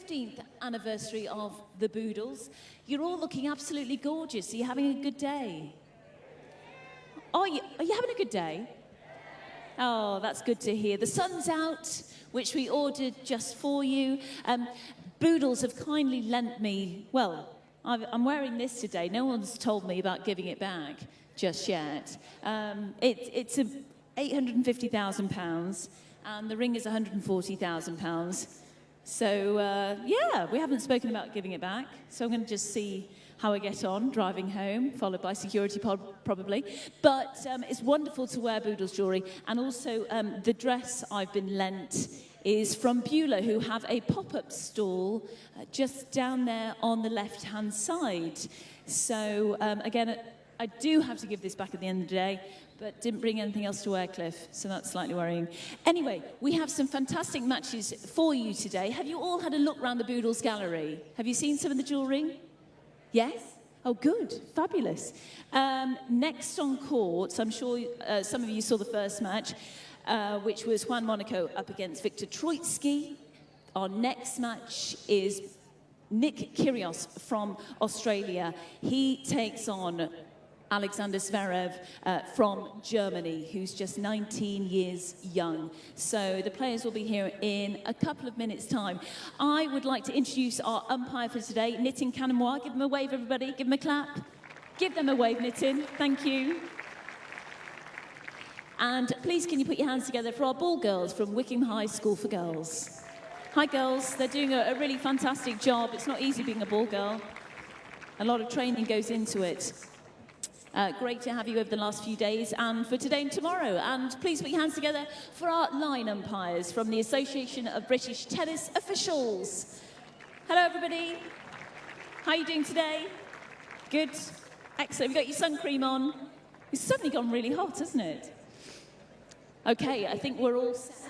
15th anniversary of the Boodles. You're all looking absolutely gorgeous. Are you having a good day? Are you having a good day? Oh, that's good to hear. The sun's out, which we ordered just for you. Boodles have kindly lent me, well, I'm wearing this today. No one's told me about giving it back just yet. It's £850,000, and the ring is £140,000. So, yeah, we haven't spoken about giving it back. So I'm going to just see how I get on driving home, followed by security probably. But it's wonderful to wear Boodles jewellery. And also the dress I've been lent is from Beulah, who have a pop-up stall just down there on the left-hand side. So, again, I do have to give this back at the end of the day, but didn't bring anything else to wear, Cliff, so that's slightly worrying. Anyway, we have some fantastic matches for you today. Have you all had a look around the Boodles gallery? Have you seen some of the jewellery? Yes? Oh, good. Fabulous. Next on court, I'm sure some of you saw the first match, which was Juan Monaco up against Viktor Troicki. Our next match is Nick Kyrgios from Australia. He takes on Alexander Zverev from Germany, who's just 19 years young. So the players will be here in a couple of minutes' time. I would like to introduce our umpire for today, Nitin Kanamoy. Give them a wave, everybody. Give them a clap. Give them a wave, Nitin. Thank you. And please, can you put your hands together for our ball girls from Wickham High School for Girls. Hi, girls. They're doing a really fantastic job. It's not easy being a ball girl. A lot of training goes into it. Great to have you over the last few days and for today and tomorrow. And please put your hands together for our line umpires from the Association of British Tennis Officials. Hello, everybody. How are you doing today? Good. Excellent. You've got your sun cream on. It's suddenly gone really hot, hasn't it? Okay, I think we're all set.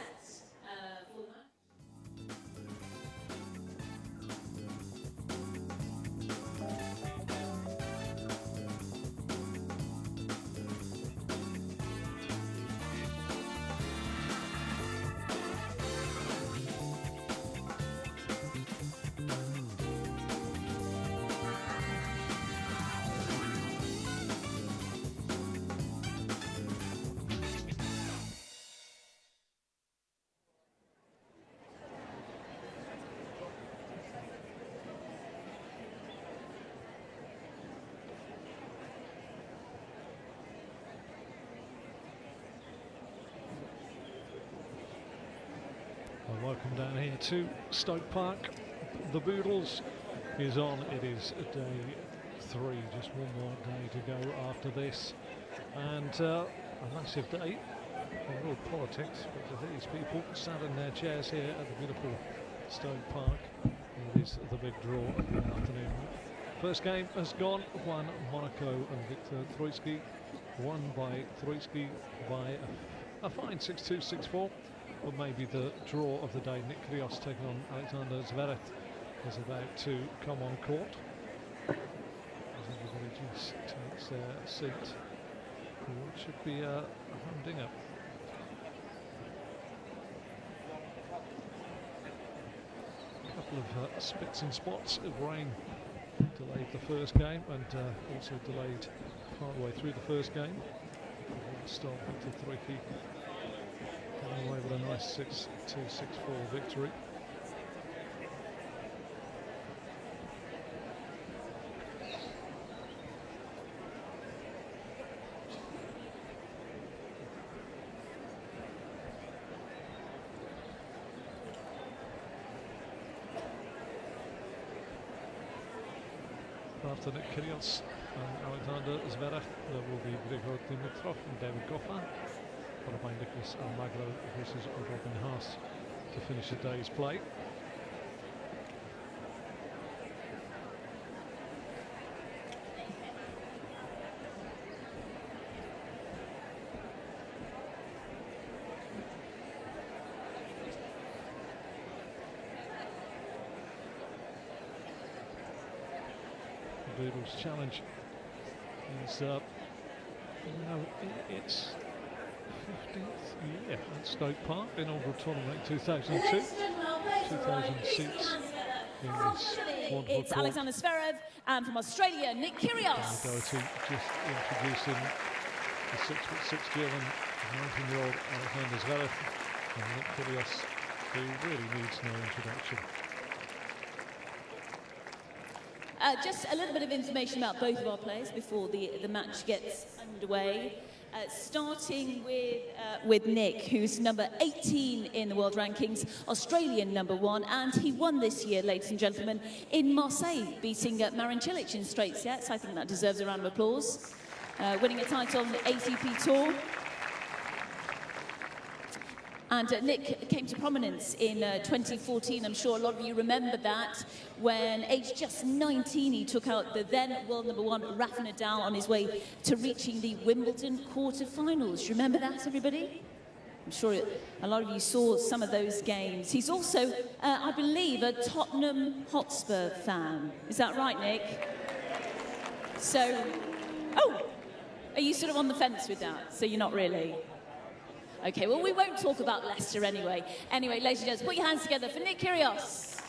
Welcome down here to Stoke Park. The Boodles is on. It is day 3, just one more day to go after this. And a massive day of real politics, but these people sat in their chairs here at the beautiful Stoke Park. It is the big draw of the afternoon. First game has gone. Juan Monaco and Viktor Troicki. Won by Troicki by a fine 6-2, 6-4. But maybe the draw of the day. Nick Kyrgios taking on Alexander Zverev is about to come on court. As everybody just takes their seat. It should be a humdinger. A couple of spits and spots of rain delayed the first game and also delayed part of the way through the first game. Still Viktor Troicki coming away with a nice 6-2, 6-4 victory. After Nick Kyrgios and Alexander Zverev, there will be Grigor Dimitrov and David Goffin, followed by Nicholas Almagro versus Robin Haas to finish the day's play. The Boodles challenge is it's 15th year at Stoke Park, inaugural tournament 2002, 2000 seats in this wonderful It's court. Alexander Zverev, and from Australia, Nick Kyrgios. Go to just introducing the 6'6" German 19-year-old Alexander Zverev and Nick Kyrgios, who really needs no introduction. Just a little bit of information about both of our players before the match gets underway. Starting with Nick, who's number 18 in the world rankings, Australian number 1, and he won this year, ladies and gentlemen, in Marseille, beating Marin Cilic in straight sets. I think that deserves a round of applause. Winning a title on the ATP Tour. And Nick came to prominence in 2014. I'm sure a lot of you remember that, when aged just 19, he took out the then world number 1, Rafa Nadal, on his way to reaching the Wimbledon quarterfinals. Do you remember that, everybody? I'm sure a lot of you saw some of those games. He's also, I believe, a Tottenham Hotspur fan. Is that right, Nick? So, oh, are you sort of on the fence with that? So you're not really? Okay, well, we won't talk about Leicester anyway. Anyway, ladies and gents, put your hands together for Nick Kyrgios.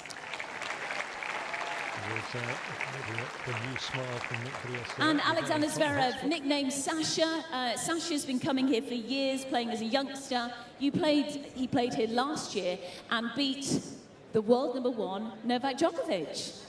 And Alexander Zverev, nicknamed Sasha. Sasha's been coming here for years, playing as a youngster. He played here last year and beat the world number 1, Novak Djokovic.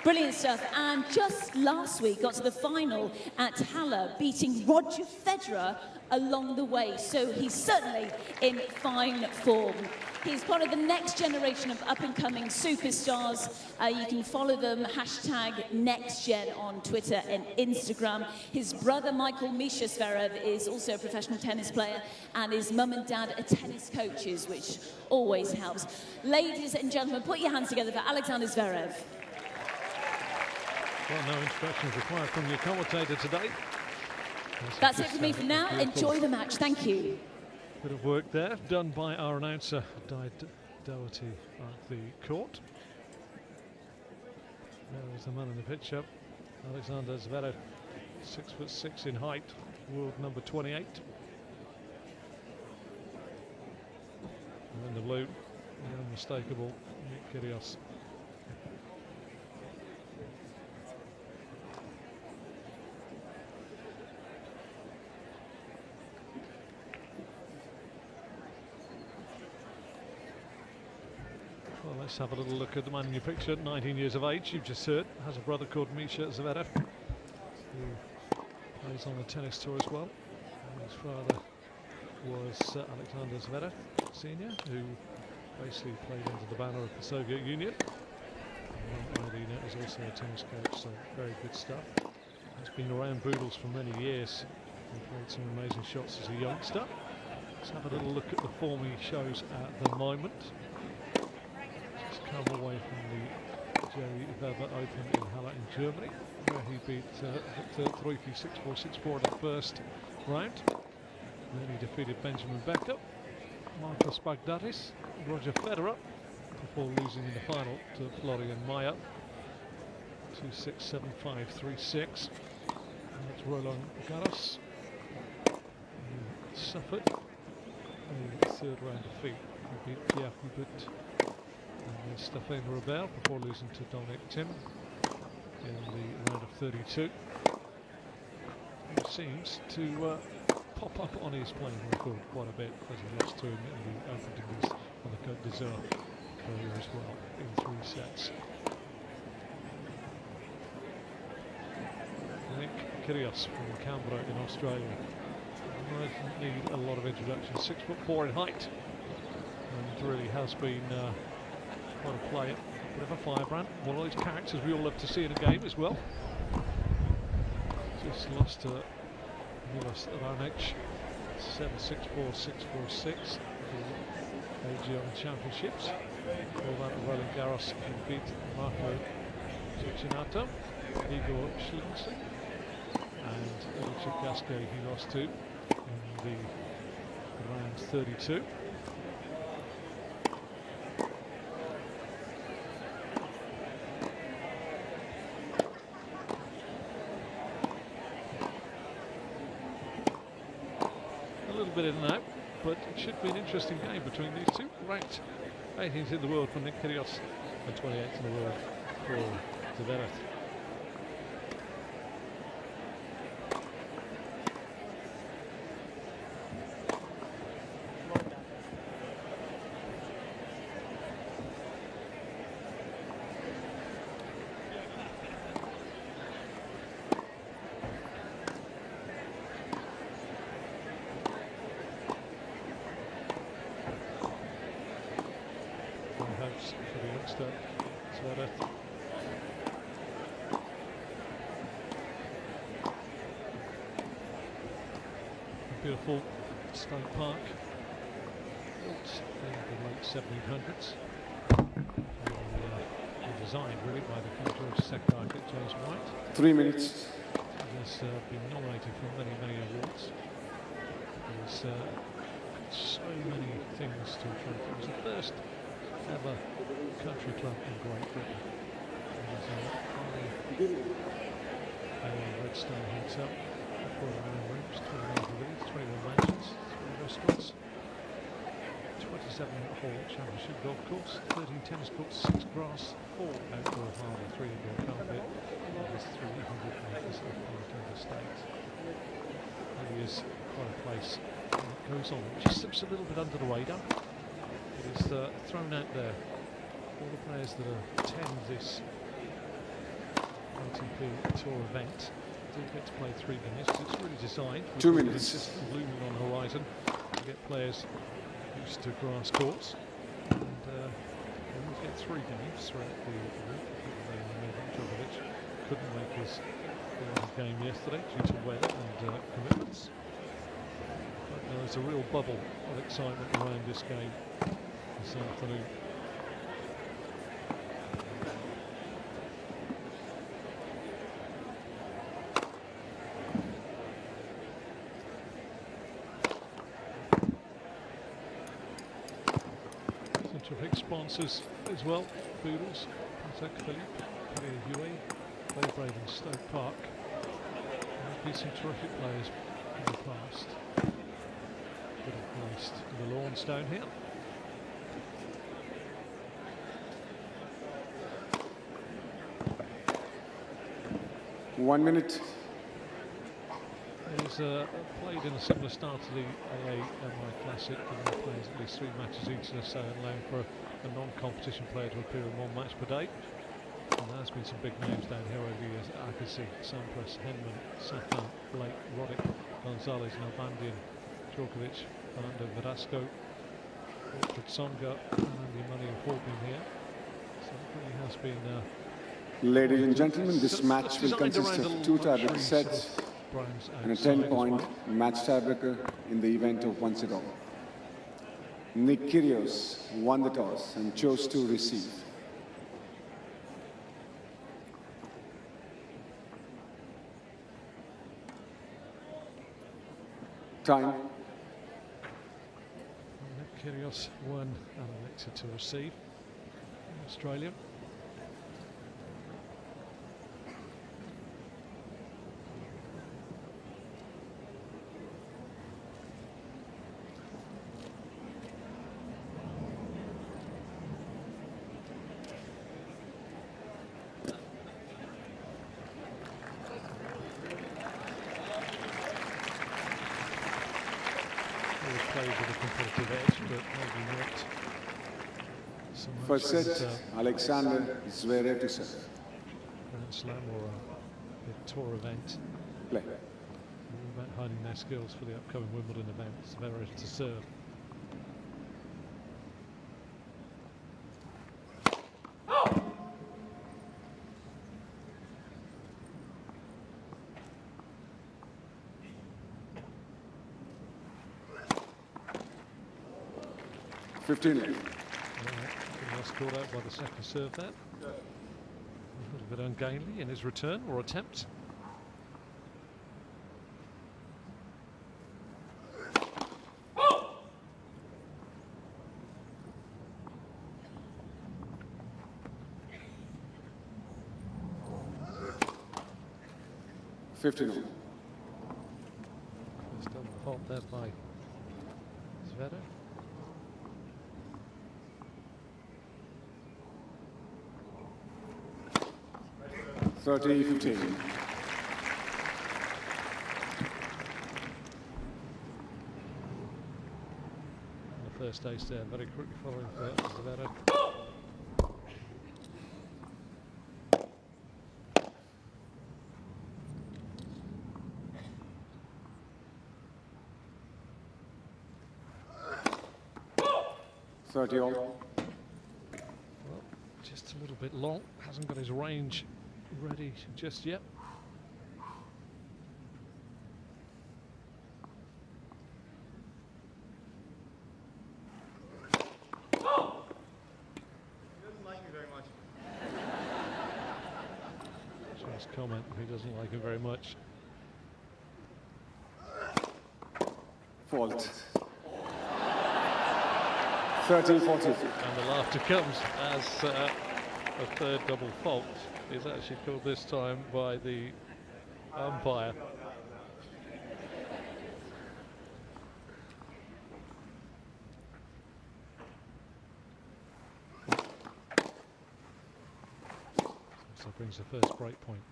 Brilliant stuff. And just last week got to the final at Halle, beating Roger Federer along the way. So he's certainly in fine form. He's part of the next generation of up-and-coming superstars. You can follow them, #NextGen on Twitter and Instagram. His brother, Michael Misha Zverev, is also a professional tennis player, and his mum and dad are tennis coaches, which always helps. Ladies and gentlemen, put your hands together for Alexander Zverev. Well, no instructions required from your commentator today. That's it for me for now. Enjoy the match. Thank you. Bit of work there done by our announcer, Doherty, at the court. There's the man in the picture, Alexander Zverev, 6'6" in height, world number 28. And in the blue, the unmistakable Nick Kyrgios. Well, let's have a little look at the man in your picture, 19 years of age, you've just heard, has a brother called Misha Zverev, who plays on the tennis tour as well. And his father was Alexander Zverev, Sr., who basically played under the banner of the Soviet Union. And Alina is also a tennis coach, so very good stuff. He's been around Boodles for many years and played some amazing shots as a youngster. Let's have a little look at the form he shows at the moment. Come away from the GER Open in Halle in Germany, where he beat Victor 3-4, 6-4, 6-4 in the first round. Then he defeated Benjamin Becker, Marcos Bagdatis, Roger Federer, before losing in the final to Florian Mayer, 2-6, 7-5, 3-6. And that's Roland Garros, who suffered a third round defeat. He beat Pierre Hubert and Stéphane Rebel before losing to Dominic Thiem in the round of 32. He seems to pop up on his playing record quite a bit, as he lost to him in the Open on the Côte d'Azur earlier as well in 3 sets. Nick Kyrgios from Canberra in Australia. Doesn't need a lot of introduction. 6'4" in height, and really has been quite a player, bit of a firebrand, one of those characters we all love to see in a game as well. Just lost to Milos Raonic, 7-6-4, 6-4-6, the AGR Championships. All that at Roland Garros, he beat Marco Cecchinato, Igor Slinson, and Richard Gasquet he lost to in the round 32. A little bit in and out, but it should be an interesting game between these two ranked 18th in the world for Nick Kyrgios and 28th in the world for Zverev. Hopes for the youngster Zverev. A beautiful stone park built in the late 1700s. Designed really by the King George II architect James White. 3 minutes. It has been nominated for many, many awards. There's so many things to achieve. It was the first ever country club in Great Britain. It was a red stone hotel, 4 rooms, 29 villas, 21 mansions, 3 restaurants, 27-hole championship golf course, 13 tennis courts, 6 grass, 4 outdoor harbour, 3 indoor carpet, and there's 300 acres of parking estate. It is quite a place. And it goes on. It just slips a little bit under the radar. It is thrown out there. All the players that attend this ATP Tour event do get to play 3 games. It's really designed with 2 minutes. Just looming on the horizon to get players used to grass courts. And we'll get 3 games throughout the week. Novak Djokovic couldn't make his game yesterday due to weather and commitments. But there's a real bubble of excitement around this game this afternoon. Some terrific sponsors as well. Boodles, Patek Philippe, Carrier Play Brave and Stoke Park. There's been some terrific players in the past that have graced the lawns down here. One minute. It is played in a similar style to the AAMI Classic, and it plays at least 3 matches each, so allowing for a non-competition player to appear in 1 match per day. And there's been some big names down here over the years: Agassi, Sampras, Henman, Safan, Blake, Roddick, Gonzalez, Nalbandian, Djokovic, Fernando Verdasco, Wilfred Tsonga, and the money have all been here. So it really has been. Ladies and gentlemen, this match will consist of 2 tiebreaker sets and a 10-point match tiebreaker in the event of one set all. Nick Kyrgios won the toss and chose to receive. Time. Nick Kyrgios won and elected to receive in Australia. Played with a competitive edge, but maybe not so much. First set, Alexander Zverev to serve. Grand Slam or a tour event. Play. All about hiding their skills for the upcoming Wimbledon event. Zverev to serve. That's caught out by the second serve there. A little bit ungainly in his return or attempt. First double fault there by Zverev. 30-15. The first ace there, very quickly following for Zverev. All. Well, just a little bit long, hasn't got his range ready just yet. Just comment, he doesn't like him very much. Fault. 30-40. And the laughter comes as a third double fault is actually called this time by the umpire. So brings the first break point.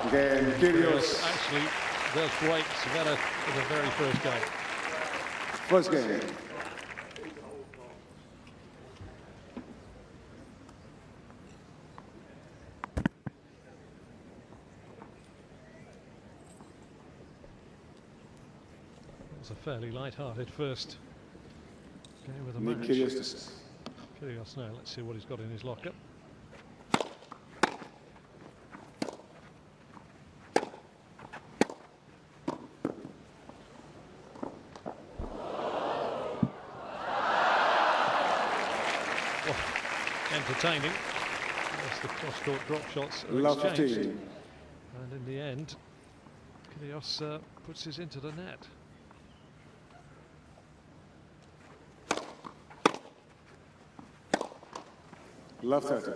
Again, Kyrgios. Actually does break Zverev in the very first game. First game. It was a fairly light-hearted first game with a Nick match. Kyrgios. Kyrgios now, let's see what he's got in his locker. Entertaining. Yes, the cross-court drop shots are exchanged. And in the end, Kyrgios puts his into the net. Love 30.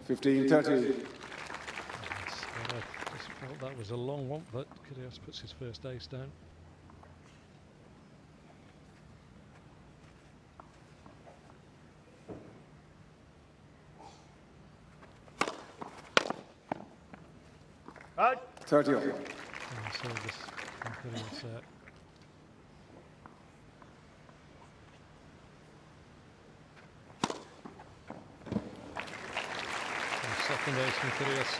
(15-30). I felt that was a long one, but Kyrgios puts his first ace down. Right. 30 all. And so this Kyrgios second ace from Kyrgios.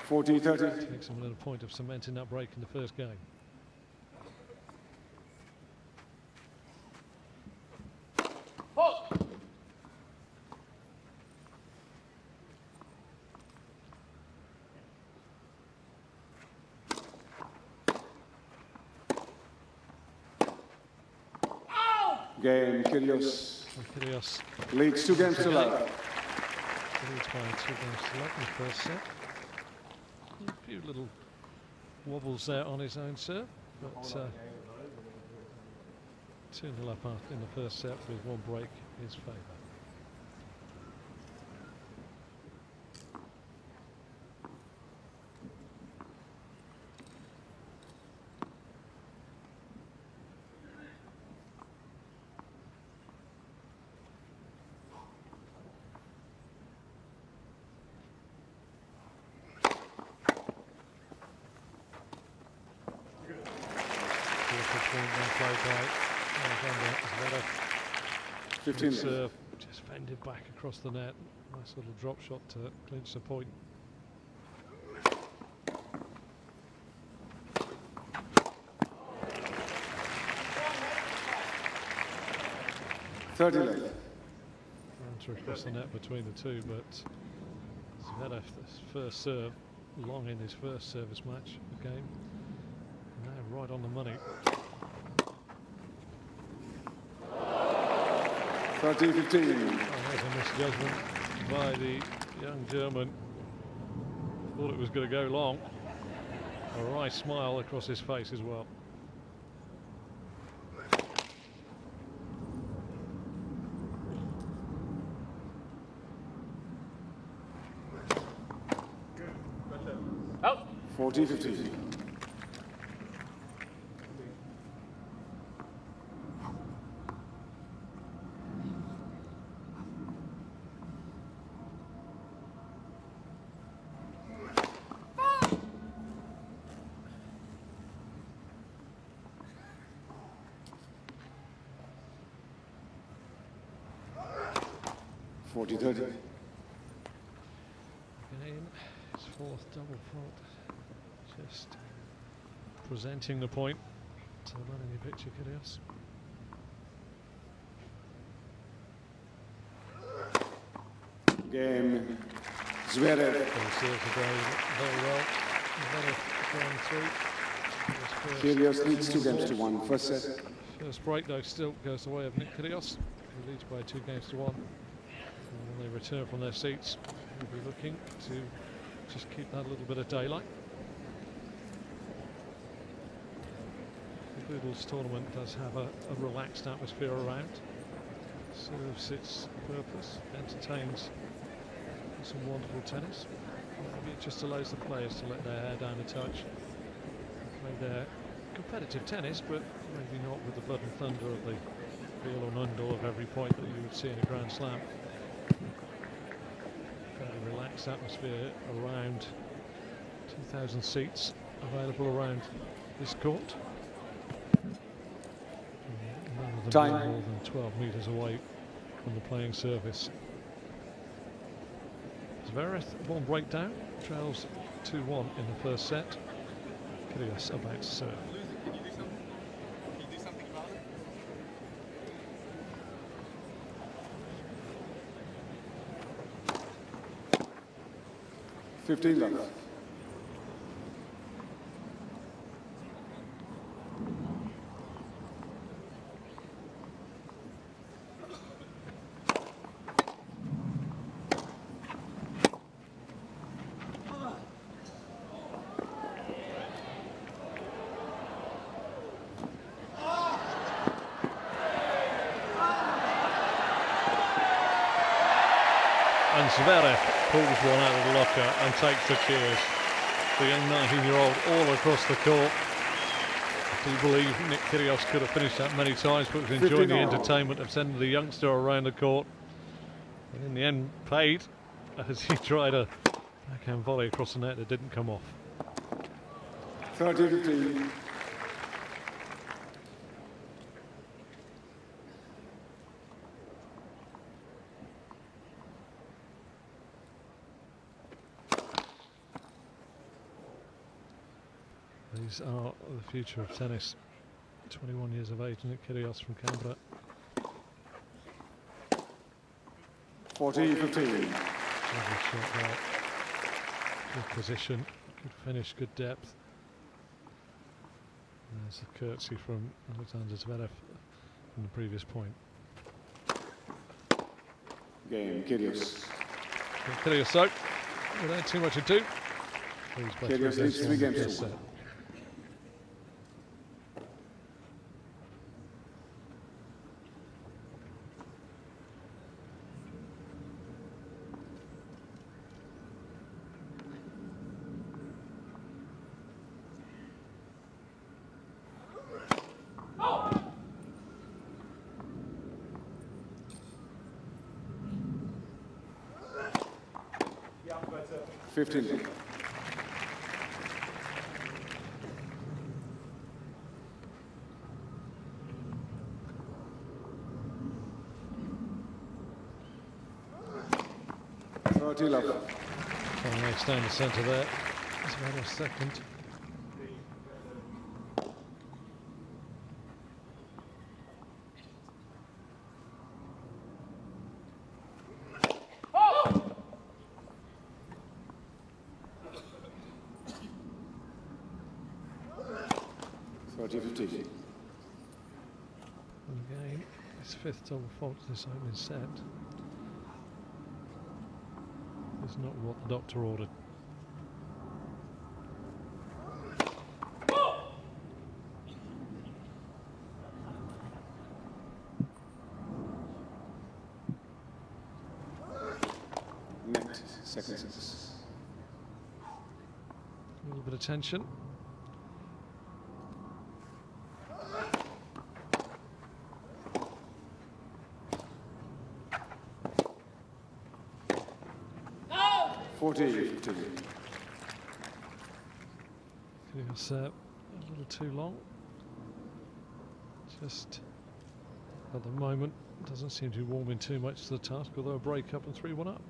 40-30. Takes him a little point of cementing that break in the first game. Game, Kyrgios. Kyrgios Leads 2 games to love. leads by 2 games to love in the first set. A few little wobbles there on his own serve, but 2-0 up in the first set with 1 break in his favour. Played by Zverev. 15 Serve just fended back across the net. Nice little drop shot to clinch the point. $30 left. Answer across the net between the two, but Zverev, this first serve, long in his first service match of the game. Now right on the money. 30-15. Oh, there's a misjudgment by the young German. Thought it was going to go long. A wry smile across his face as well. 40-50. Again, his fourth double fault. Just presenting the point to the man in your picture, Kyrgios. Game. Zverev. They serve the day very well. Zverev going through. Kyrgios leads 2-1. First set. First break though still goes the way of Nick Kyrgios, who leads by 2-1. And when they return from their seats, we'll be looking to just keep that little bit of daylight. The Boodles tournament does have a relaxed atmosphere around. Serves its purpose, entertains some wonderful tennis. Maybe it just allows the players to let their hair down a touch, play their competitive tennis, but maybe not with the blood and thunder of the be-all and end-all of every point that you would see in a Grand Slam. Fairly relaxed atmosphere around 2,000 seats available around this court. None of them Time. more than 12 metres away from the playing surface. Zverev, one breakdown, trails 2-1 in the first set. Kyrgios about to serve. Can you do something about it? 15 left. And Zverev pulls one out of the locker and takes the cheers. The young 19-year-old all across the court. I do believe Nick Kyrgios could have finished that many times, but was enjoying the 15 all. entertainment of sending the youngster around the court. And in the end, paid as he tried a backhand volley across the net that didn't come off. 30-15. These are the future of tennis. 21 years of age, Nick Kyrgios from Canberra. 40-15. Lovely shot there. Good position, good finish, good depth. And there's a curtsy from Alexander Zverev from the previous point. Game. Kyrgios. Kyrgios so, without too much ado, he's back to Kyrgios leads his 3 games first to 1. set. Yeah, but 15 left. Left. Trying to extend the centre there. Zverev second. Again. Again, his fifth double fault this opening set. Is not what the doctor ordered. Net. Second six. A little bit of tension. Kyrgios a little too long. Just at the moment doesn't seem to be warming too much to the task, although a break up and 3-1 up.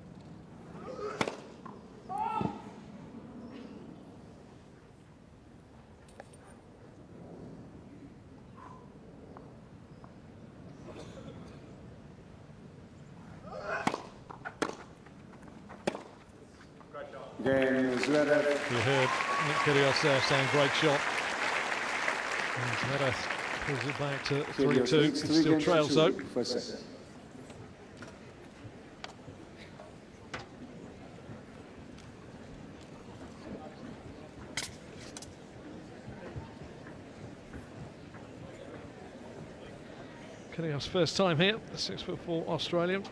Again, Zverev. You heard Nick Kyrgios there saying great shot. And Zverev pulls it back to 3-2. He still trails though. Kyrgios' first time here, the 6'4" Australian,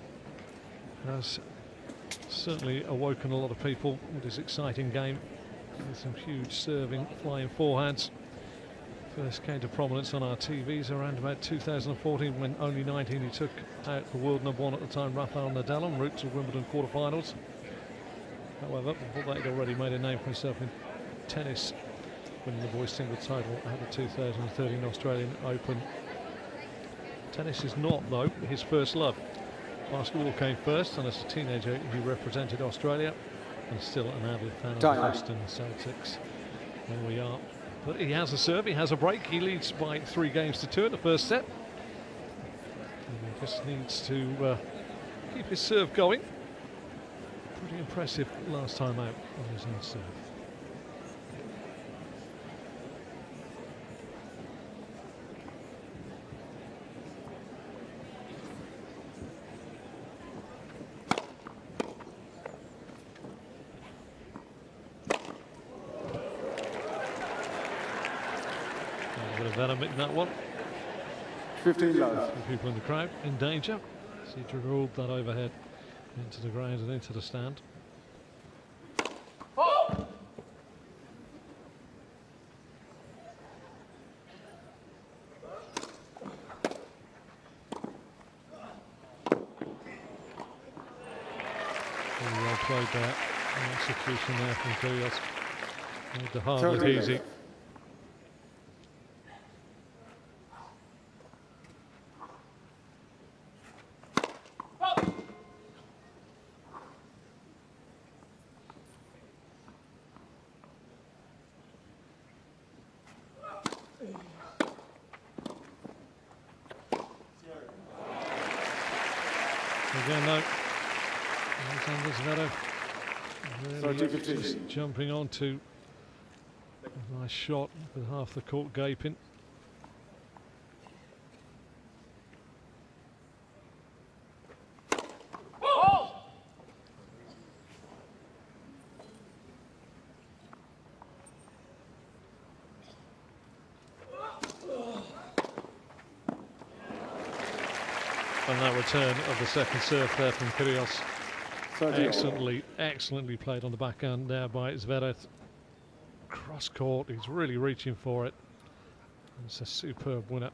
has certainly awoken a lot of people with his exciting game, with some huge serving, flying forehands. First came to prominence on our TVs around about 2014, when only 19 he took out the world #1 at the time, Rafael Nadal, en route to Wimbledon quarterfinals. However, before that he'd already made a name for himself in tennis, winning the boys' single title at the 2013 Australian Open. Tennis is not, though, his first love. Basketball came first, and as a teenager he represented Australia, and still an avid fan of the Boston Celtics. There we are. But he has a serve, he has a break, he leads by 3 games to 2 in the first set. And he just needs to keep his serve going. Pretty impressive last time out on his own serve. Venom in that one. 15 love. People in the crowd in danger. So he drilled that overhead into the ground and into the stand. Oh! Really well played there. An execution there from Kyrgios. Made the hard look easy. Again, though, Alexander Zverev really just jumping onto a nice shot with half the court gaping. And that return of the second serve there from Kyrgios. Excellently played on the backhand there by Zverev. Cross court, he's really reaching for it. It's a superb winner.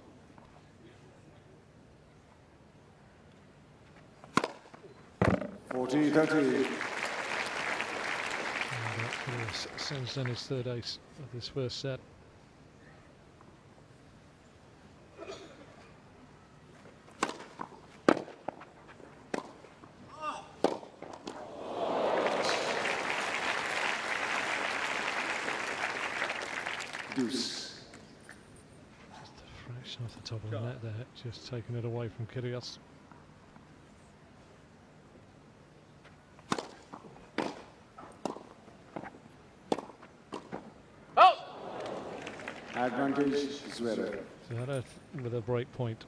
Kyrgios sends in his third ace of this first set. Deuce. Just a fraction off the top of the net there, just taking it away from Kyrgios. Advantage Zverev. Zverev with a break point.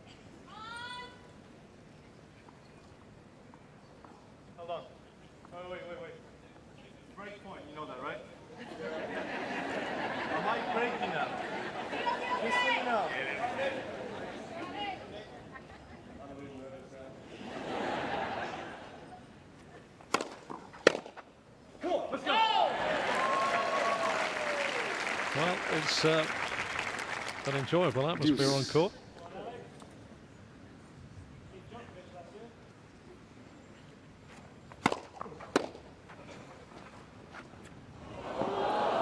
Hold on. Wait. Break point, you know that, right? Am I breaking now? Just so you know. Cool, let's go! Well, it's an enjoyable atmosphere on court.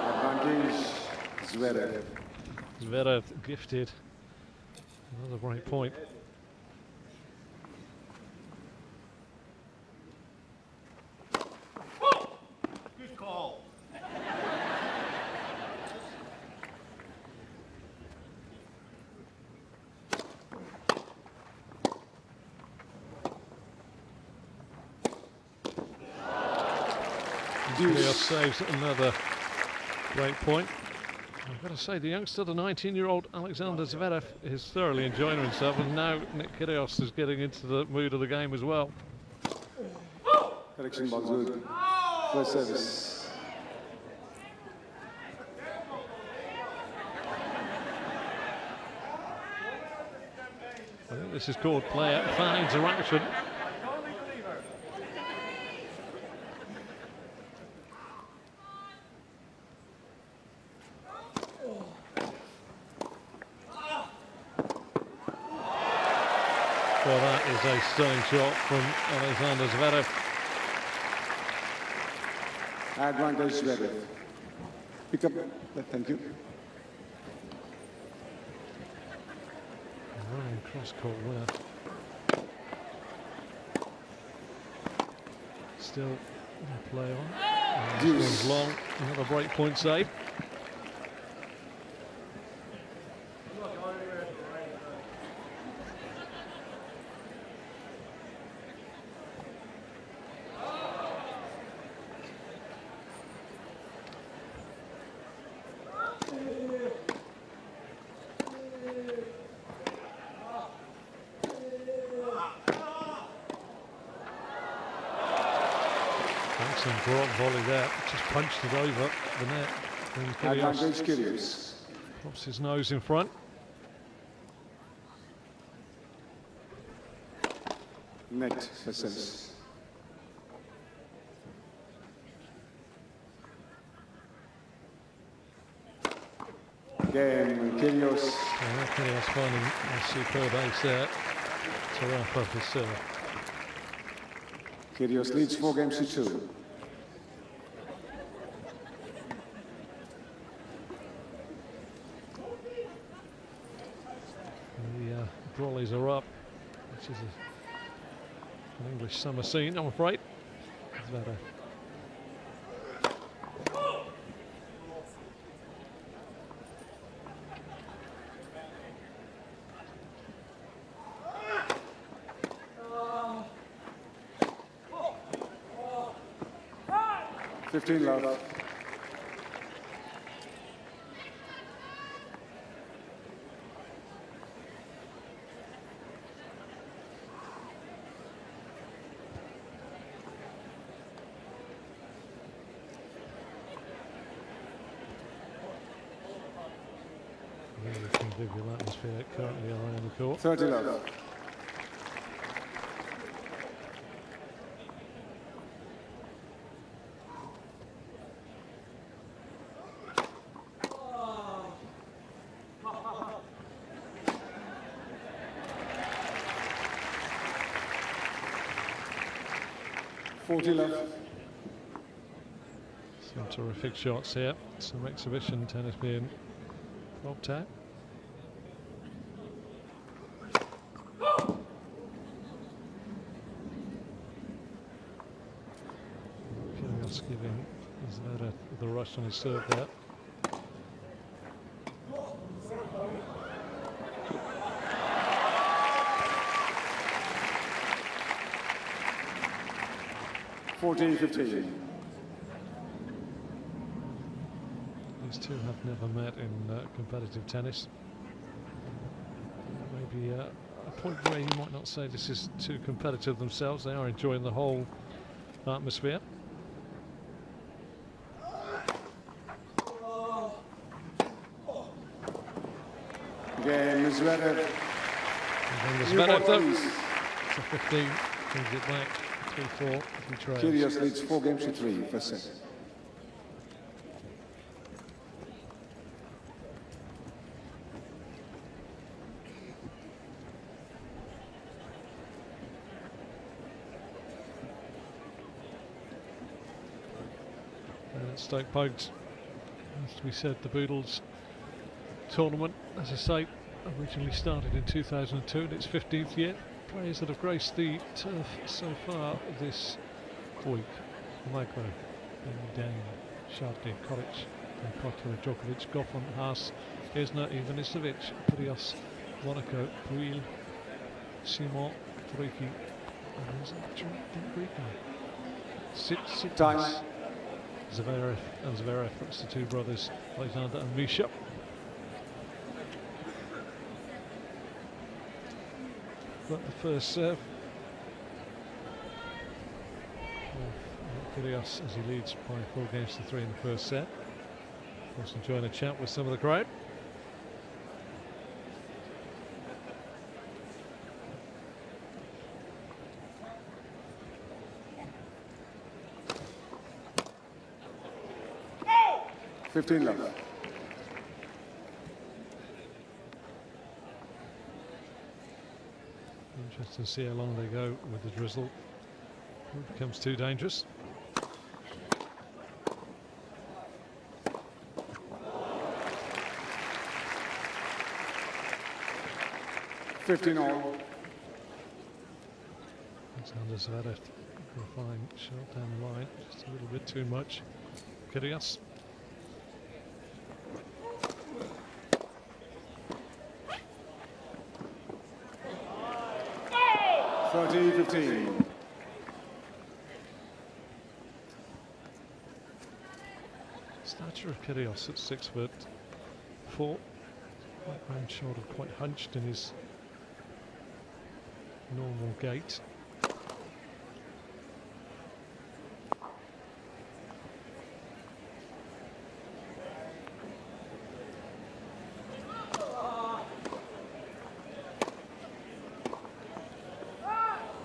Advantage, Zverev. Zverev gifted another break point. Good call. Kyrgios saves another break point. I've got to say, the youngster, the 19-year-old Alexander Zverev, is thoroughly enjoying himself, and now Nick Kyrgios is getting into the mood of the game as well. Correction, ball's good. First service. I think this is called player-fan interaction. Well, that is a stunning shot from Alexander Zverev. Advantage, Zverev. Pick up. Thank you. Running cross-court winner. Still play on. This one's long. Another break point save. Excellent drop volley there, just punched it over the net. And Advantage, Kyrgios Kyrgios. pops his nose in front. Net, first service. Again, Kyrgios. Kyrgios finding a superb ace there to wrap up his serve. Kyrgios leads 4 games to 2. The Brollies are up, which is an English summer scene, I'm afraid. Zverev. Fifteen love. Really convivial atmosphere currently around the court. 30 love. Left. Some terrific shots here. Some exhibition tennis being popped out. Kyrgios giving Zverev the rush on his serve there. Fourteen, 15. These two have never met in competitive tennis. Maybe a point where you might not say this is too competitive themselves. They are enjoying the whole atmosphere. Again, Zverev. And then the Zverev though, to 15, brings it back 3-4 if he trails. Kyrgios leads 4 games to 3, first set. Stoke Pokes. As we said, the Boodles tournament, as I say, originally started in 2002 in its 15th year. Players that have graced the turf so far this week: Magno, Dane, Shardy, Koric, Potler, Djokovic, Goffin, Haas, Isner, Ivanisevic, Prios, Monaco, Puil, Simon, Friki, and is that Enrico? Time. Zverev and Zverev, that's the two brothers, Alexander and Misha. But the first serve of Kyrgios as he leads by 4-3 in the first set. Of course, enjoying a chat with some of the crowd. Fifteen left. Interesting to see how long they go with the drizzle. It becomes too dangerous. Fifteen all. Alexander Zverev, a fine shot down the line, just a little bit too much. Kyrgios. Thirty, 15. Stature of Kyrgios at 6'4", quite round shouldered, quite hunched in his normal gait.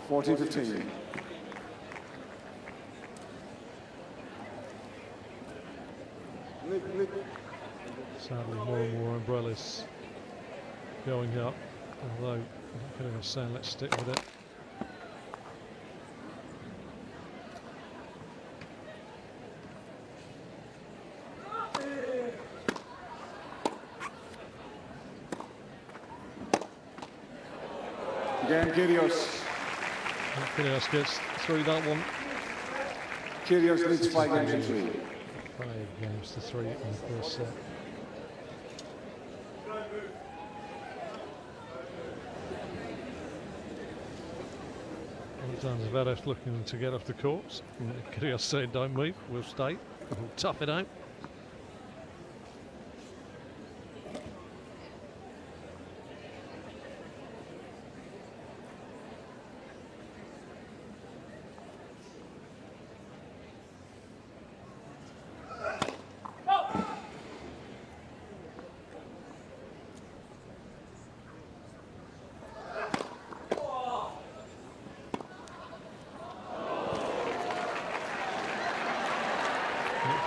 Fourteen, 15. Sadly, more and more umbrellas going up, although Kyrgios saying let's stick with it. Again, Kyrgios. Kyrgios gets through that one. Kyrgios leads 5-3. 5-3 in the first set. Zverev looking to get off the course. Kyrgios saying don't move, we'll stay, we'll tough it out.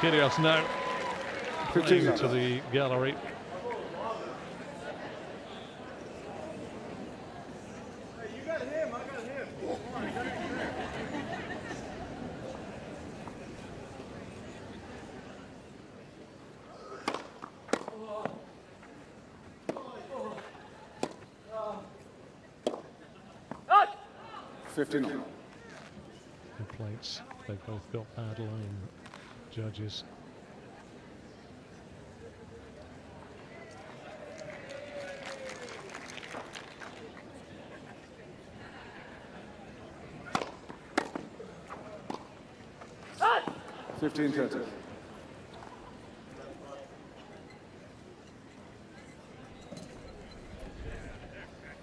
Kyrgios now to the gallery. Hey, you got him, I got him. Come on. 15. Complaints, they both got bad line judges. Ah! 15-30.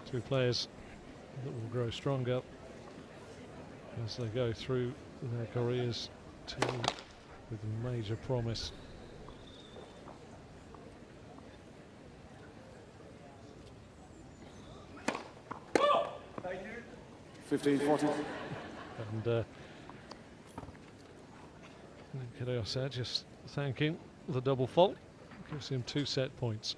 Two players that will grow stronger as they go through their careers, two with major promise. Thank you. 15-40. And Kyrgios said just thanking the double fault, gives him 2 set points.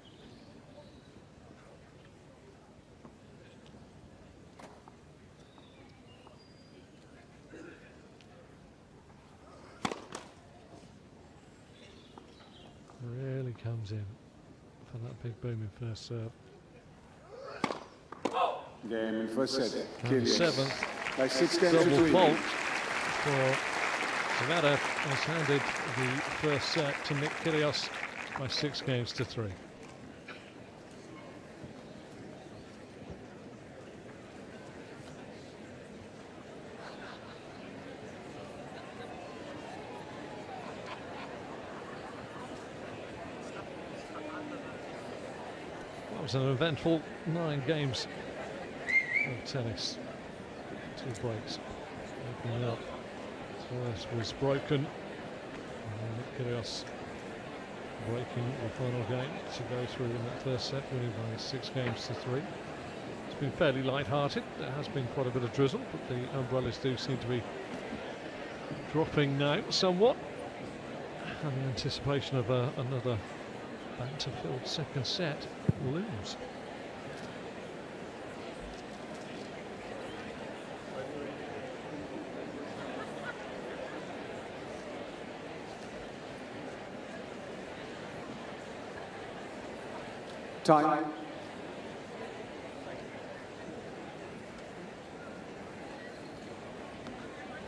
really comes in for that big booming first serve. Game in first set. And the Kyrgios. seventh By 6 games to double 3. fault for Zverev has handed the first set to Nick Kyrgios by 6 games to 3. That was an eventful 9 games of tennis. 2 breaks opening up. First was broken. Nick Kyrgios breaking the final game to go through in that first set, winning by 6 games to 3. It's been fairly light-hearted. There has been quite a bit of drizzle, but the umbrellas do seem to be dropping now somewhat. And the anticipation of another banter-filled second set looms. Time.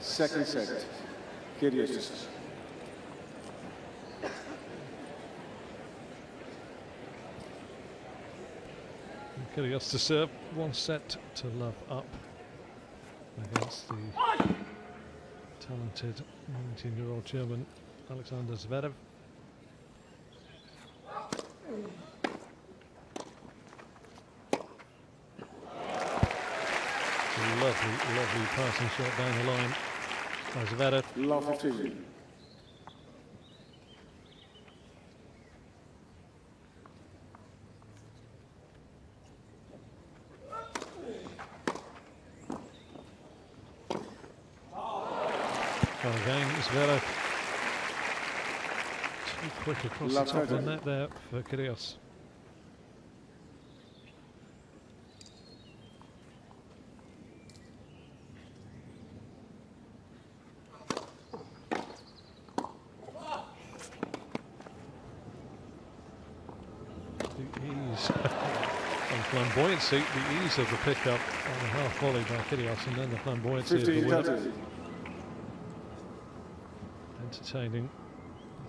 Second set. Kyrgios. Kyrgios to serve, 1 set to love up against the talented 19-year-old German Alexander Zverev. Lovely passing shot down the line by Zverev. Love 15. Well, again, Zverev too quick across the top of the net there for Kyrgios. Flamboyancy, the ease of the pickup on the half volley by Kyrgios, and then the flamboyancy of the winner. Entertaining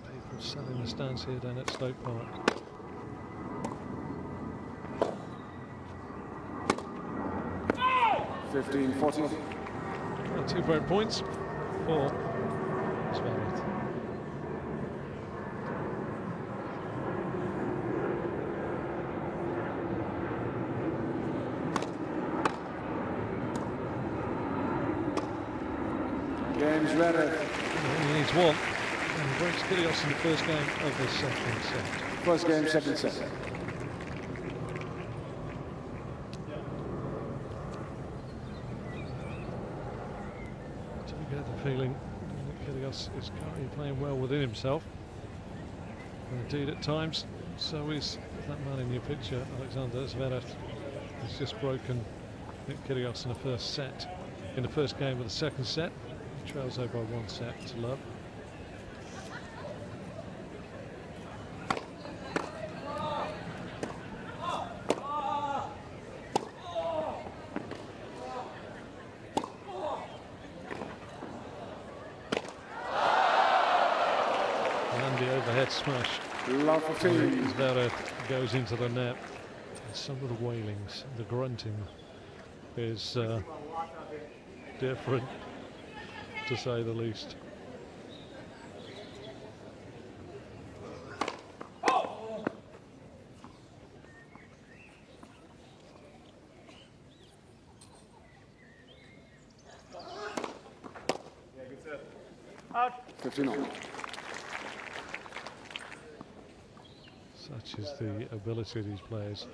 people selling the stands here down at Stoke Park. $15, $40. 2 break points for Zverev. Game Zverev. He needs 1, and he breaks Kyrgios in the first game of the second set. First game, second set. Do you get the feeling that Kyrgios is currently playing well within himself? And indeed, at times, so is that man in your picture, Alexander Zverev. He's just broken Nick Kyrgios in the first set, in the first game of the second set. He trails over by 1 set to love. And the overhead smash. Love 15. Zverev goes into the net. And some of the wailings, the grunting is different, to say the least. Yeah, good set. Out. 15 on. Such is the ability of these players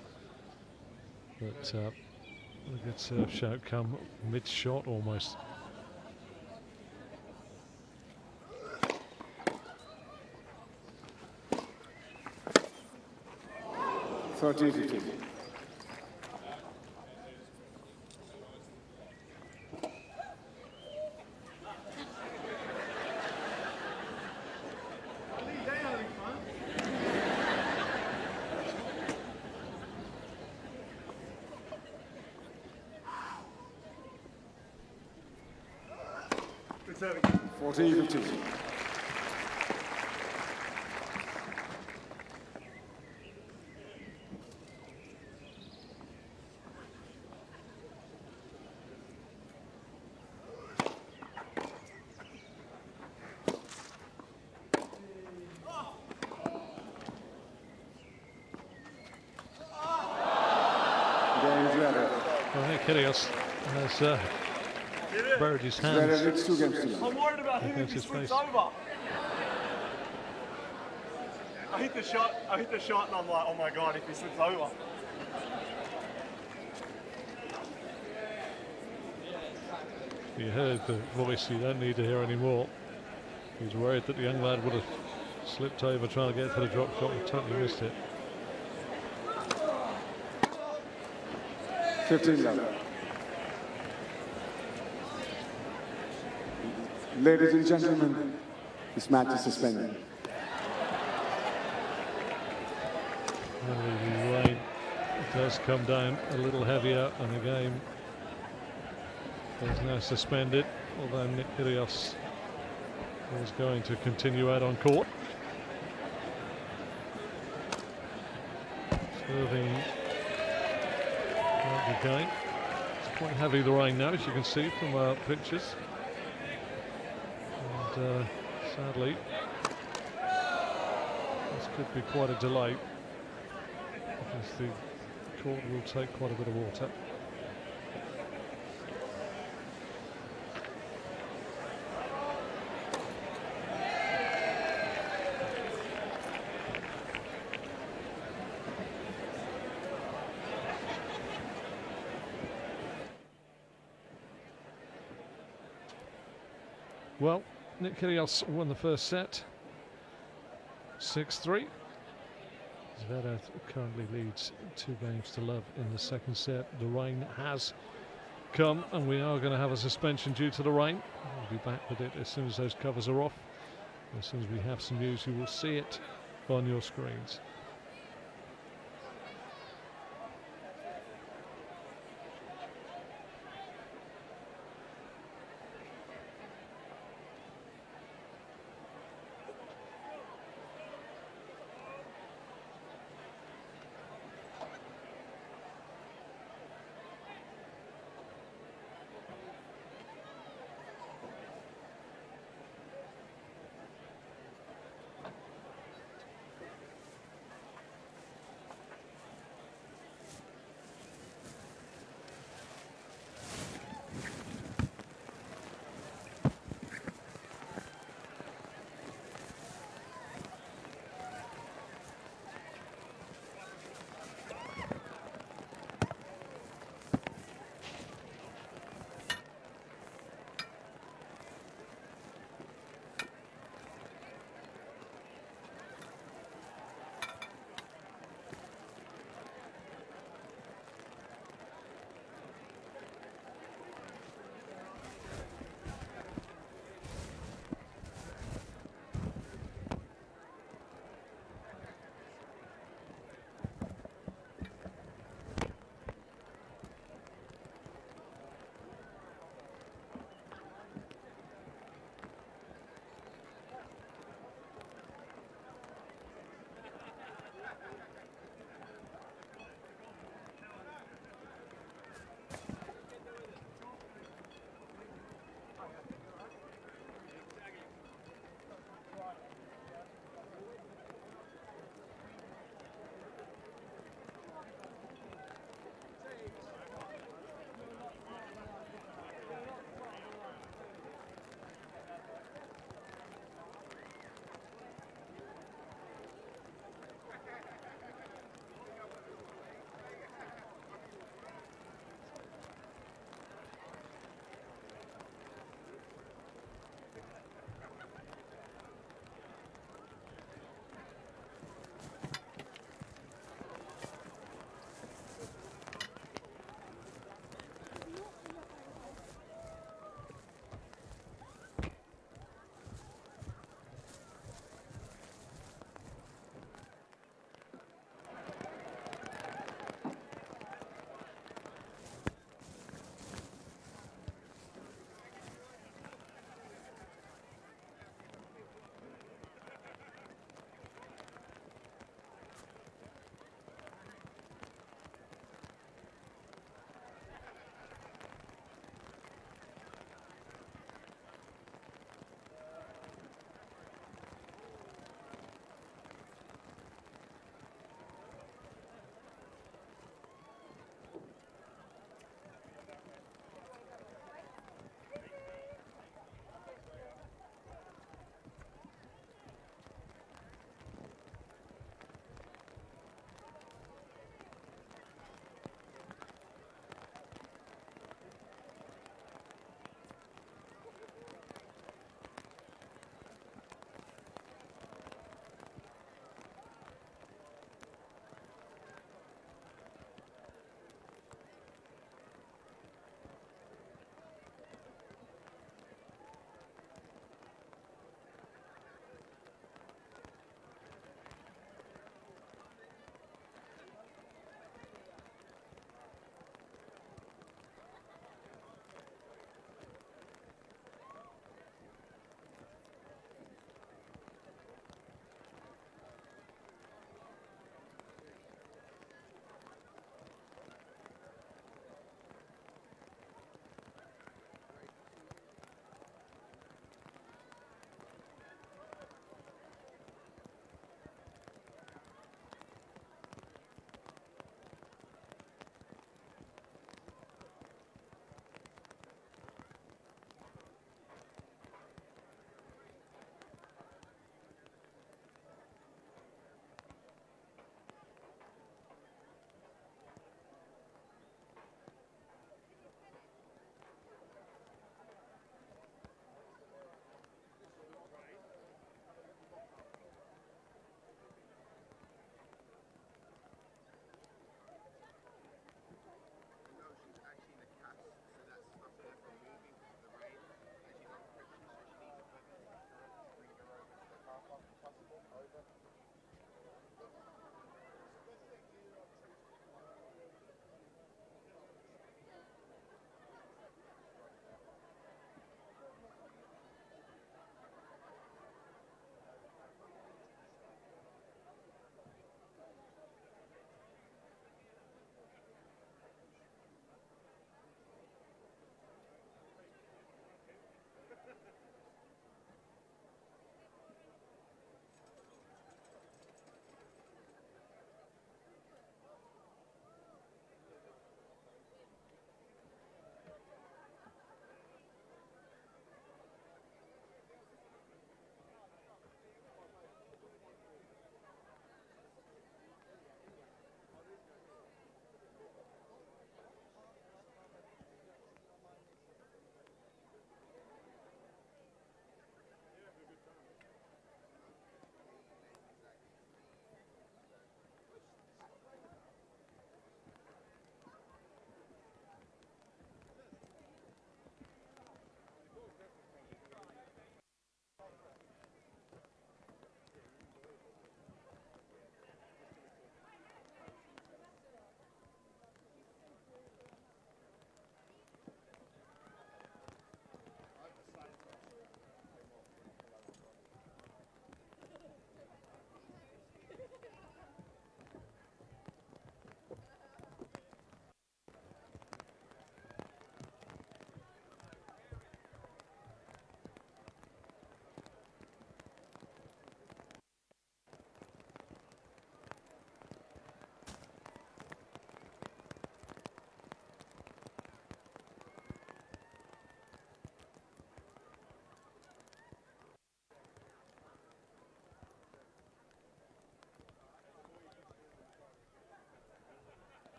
that a good serve shout come mid-shot almost. $30-15. serving. 40-50. Game Zverev. Well, I think Kyrgios has buried his hands. Zverev leads 2 games to none. I'm worried about him if Against he his slips face. over. I hit the shot and I'm like, oh my God, if he slips over. You heard the voice you don't need to hear anymore. He's worried that the young lad would have slipped over trying to get to the drop shot and totally missed it. 15-11. Ladies and gentlemen, this match is suspended. The rain does come down a little heavier, and the game is now suspended, although Nick Kyrgios is going to continue out on court. Serving out the game. It's quite heavy, the rain now, as you can see from our pictures. And sadly, this could be quite a delay, because the court will take quite a bit of water. Well, Nick Kyrgios won the first set, 6-3. Zverev currently leads 2-0 in the second set. The rain has come, and we are going to have a suspension due to the rain. We'll be back with it as soon as those covers are off. As soon as we have some news, you will see it on your screens.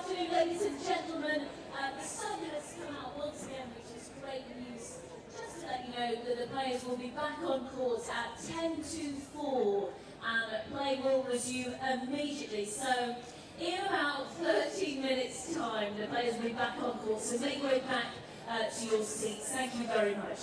afternoon, ladies and gentlemen. The sun has come out once again, which is great news. Just to let you know that the players will be back on court at 10 to 4, and play will resume immediately. So, in about 13 minutes' time, the players will be back on court. So make your way back to your seats. Thank you very much.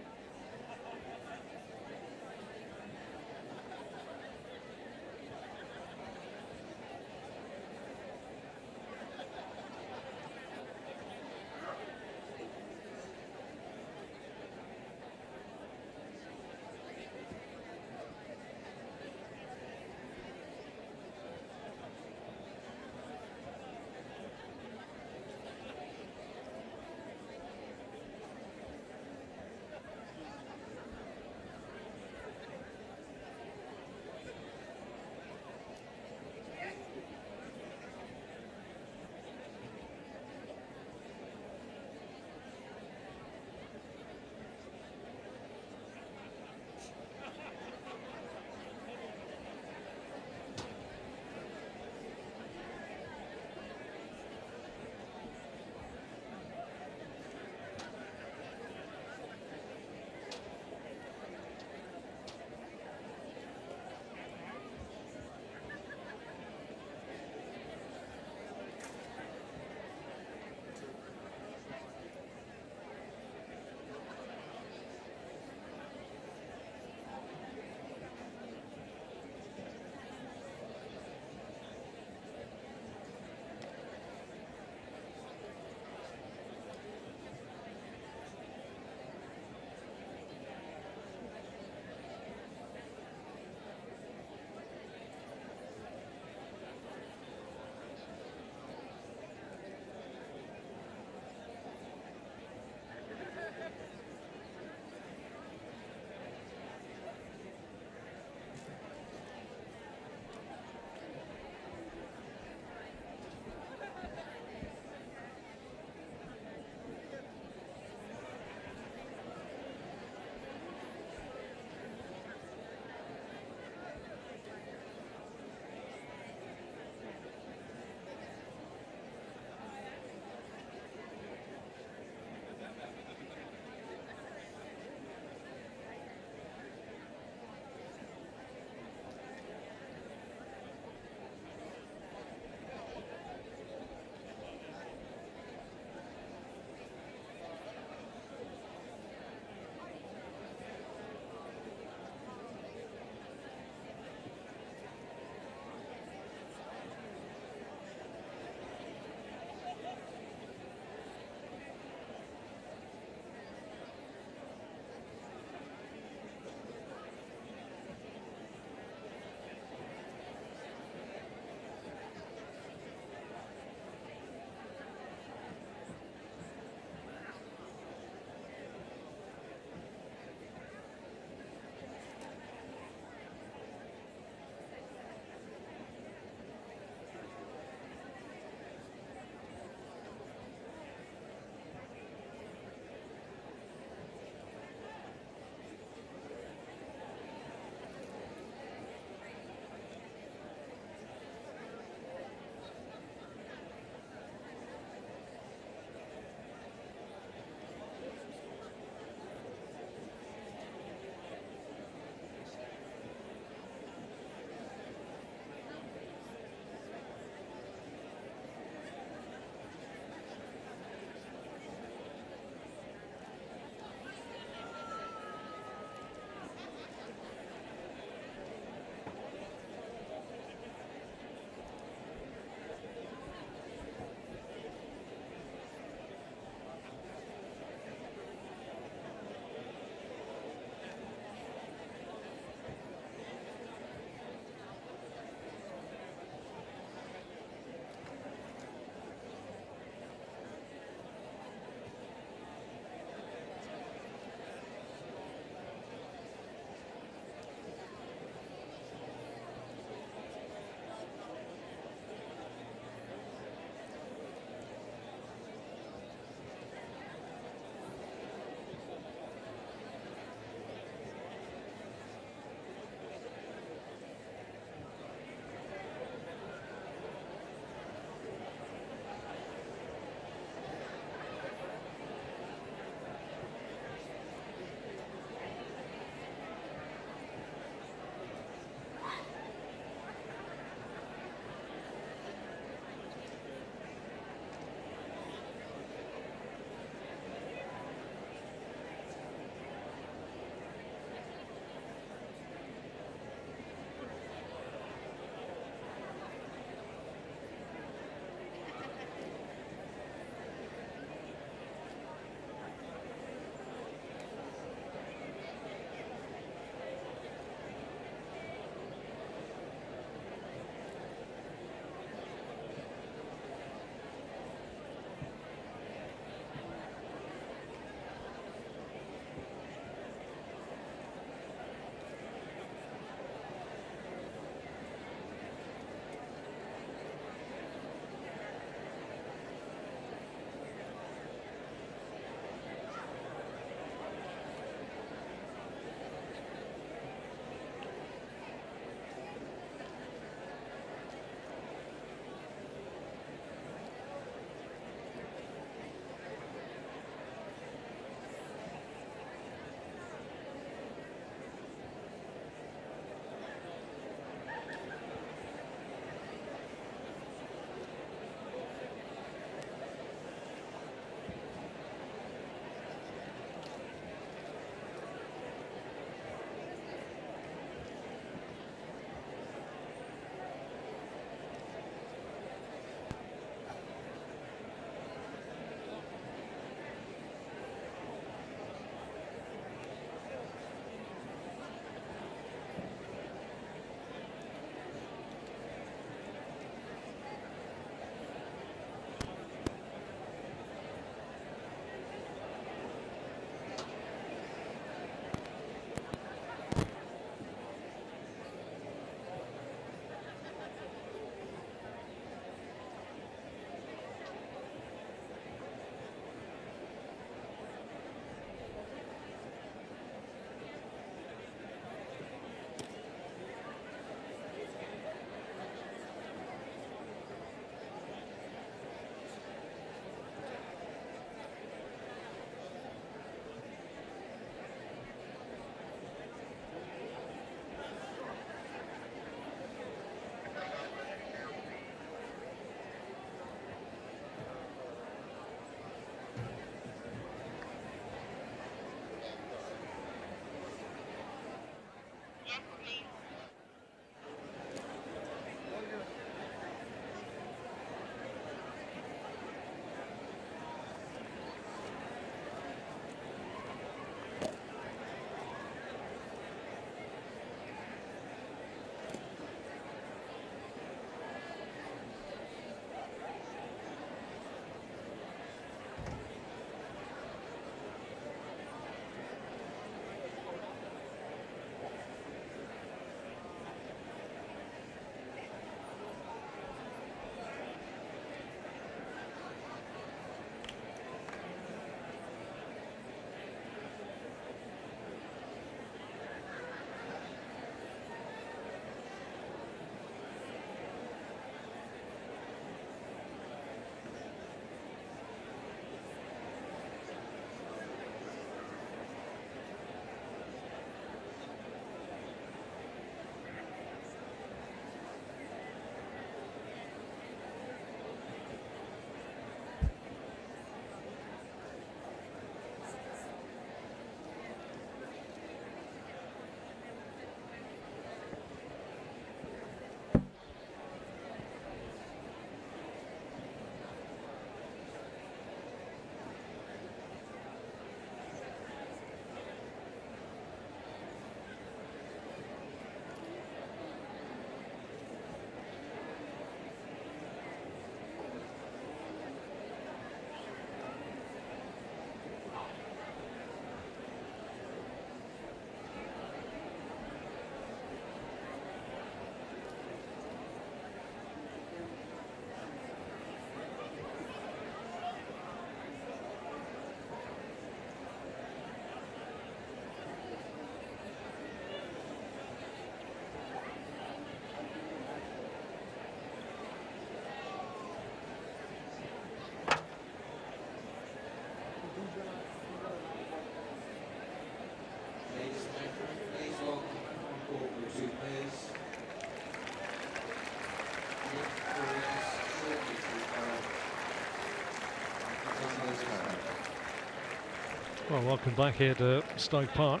Well, welcome back here to Stoke Park.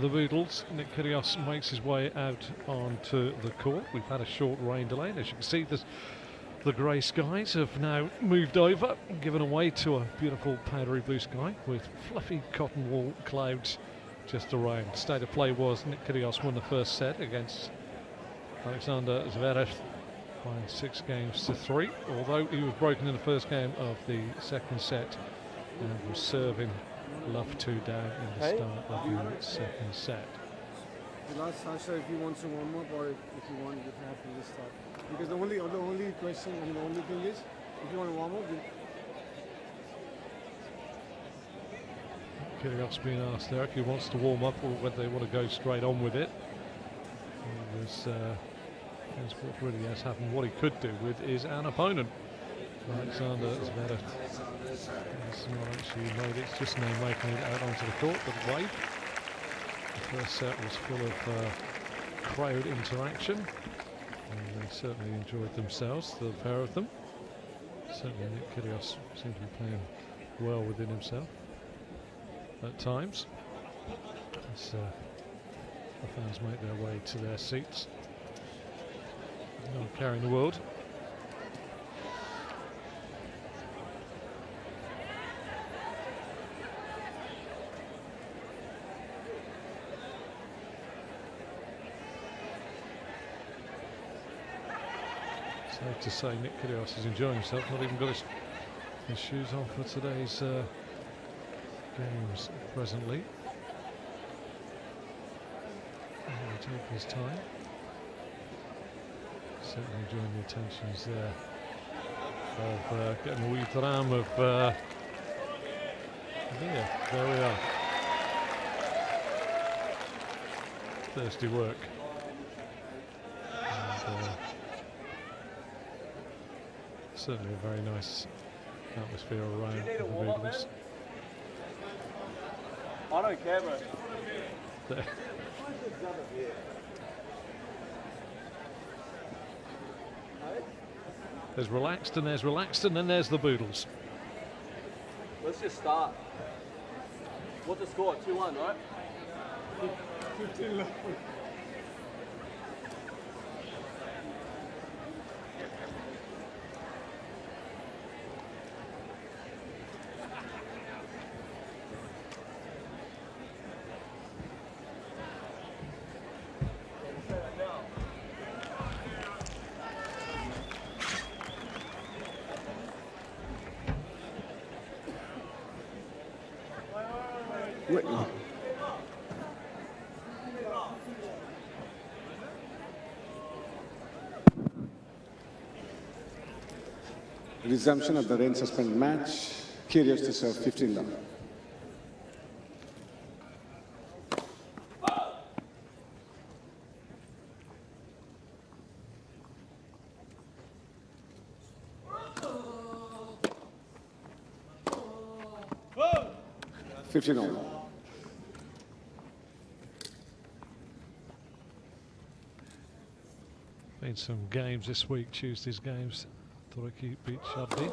The Boodles. Nick Kyrgios makes his way out onto the court. We've had a short rain delay. As you can see, the grey skies have now moved over, given away to a beautiful powdery blue sky with fluffy cotton wool clouds just around. The state of play was Nick Kyrgios won the first set against Alexander Zverev by 6-3, although he was broken in the first game of the second set and was serving love 2 down in the start of the second set. The last Sasha, if he wants to warm up or if you want, you have to just start. Because the only question and the only thing is, if you want to warm up, Kyrgios being asked there if he wants to warm up or whether they want to go straight on with it. It was what really has happened. What he could do with is an opponent. Alexander Zverev has not actually made it, it's just now making it out onto the court, but wave. The first set was full of crowd interaction, and they certainly enjoyed themselves, the pair of them. Certainly Nick Kyrgios seemed to be playing well within himself at times, as the fans make their way to their seats. Not carrying the world. Safe to say Nick Kyrgios is enjoying himself, not even got his shoes on for today's games presently. He'll take his time. Certainly enjoying the attentions there of getting a wee dram of beer. There we are. Thirsty work. And, certainly a very nice atmosphere around the Boodles. I don't care, bro. There. There's relaxed and there's relaxed and then there's the Boodles. Let's just start. What's the score? 2-1, right? 15 left. Resumption of the rain suspended match. Kyrgios to serve 15 love. Whoa! 15 all. Been some games this week, Tuesday's games. Toriki beat Shabdi.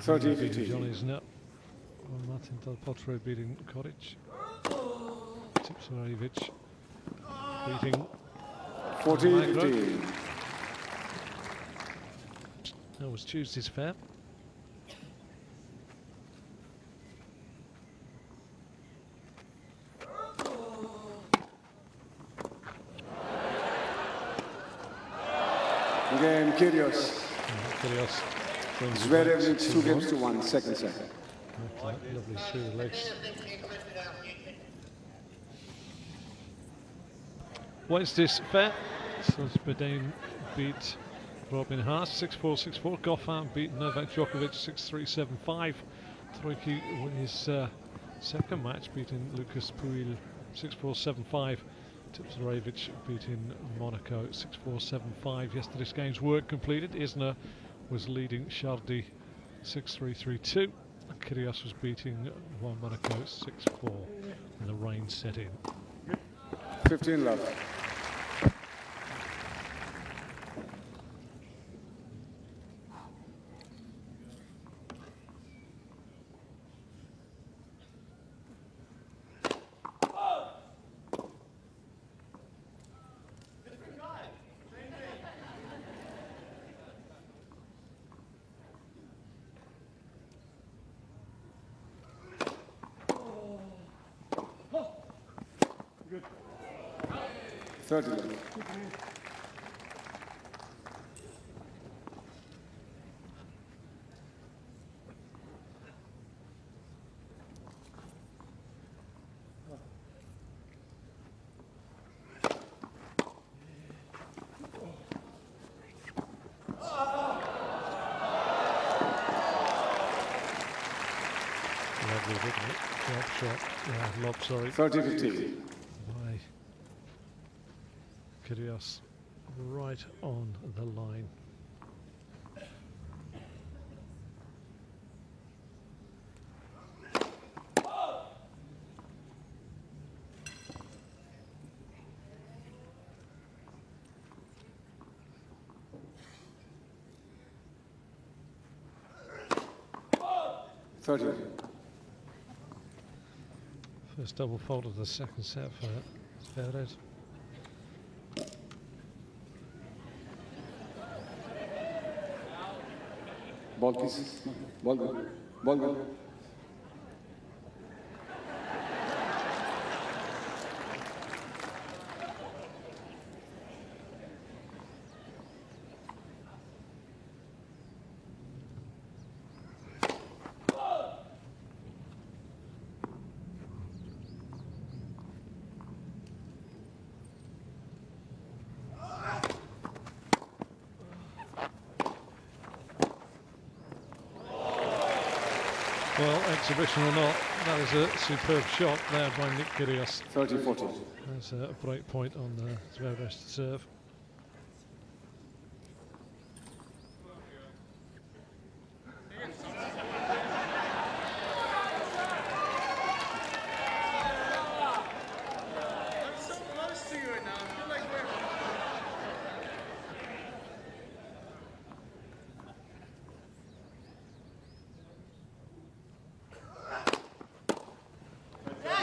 30-15. Johnny's net. Martin Del Potro beating Koric. Tipsarevic beating 40-15. That was Tuesday's fair. Again, Kyrgios. Kyrgios. Zverev leads 2-1, second set. Lovely through the legs. Wednesday's fair. Sosbedin beat Robin Haas 6-4, 6-4. Goffin beat Novak Djokovic 6-3, 7-5. Troicki won his second match, beating Lucas Pouille 6-4, 7-5. Tipsarevic beating Monaco 6-4, 7-5. Yesterday's games were completed. Isner was leading Shardy 6-3, 3-2. Kyrgios was beating Juan Monaco 6-4, and the rain set in. 15 love. 30 left. Lovely, didn't it? Drop shot. Lob, sorry. 30-15. By Kyrgios, right on the line. First double fault of the second set for Zverev. Ball pieces. Ball go. Ball go. Well, exhibition or not, that is a superb shot there by Nick Kyrgios. 30-40. That's a break point on Zverev's serve.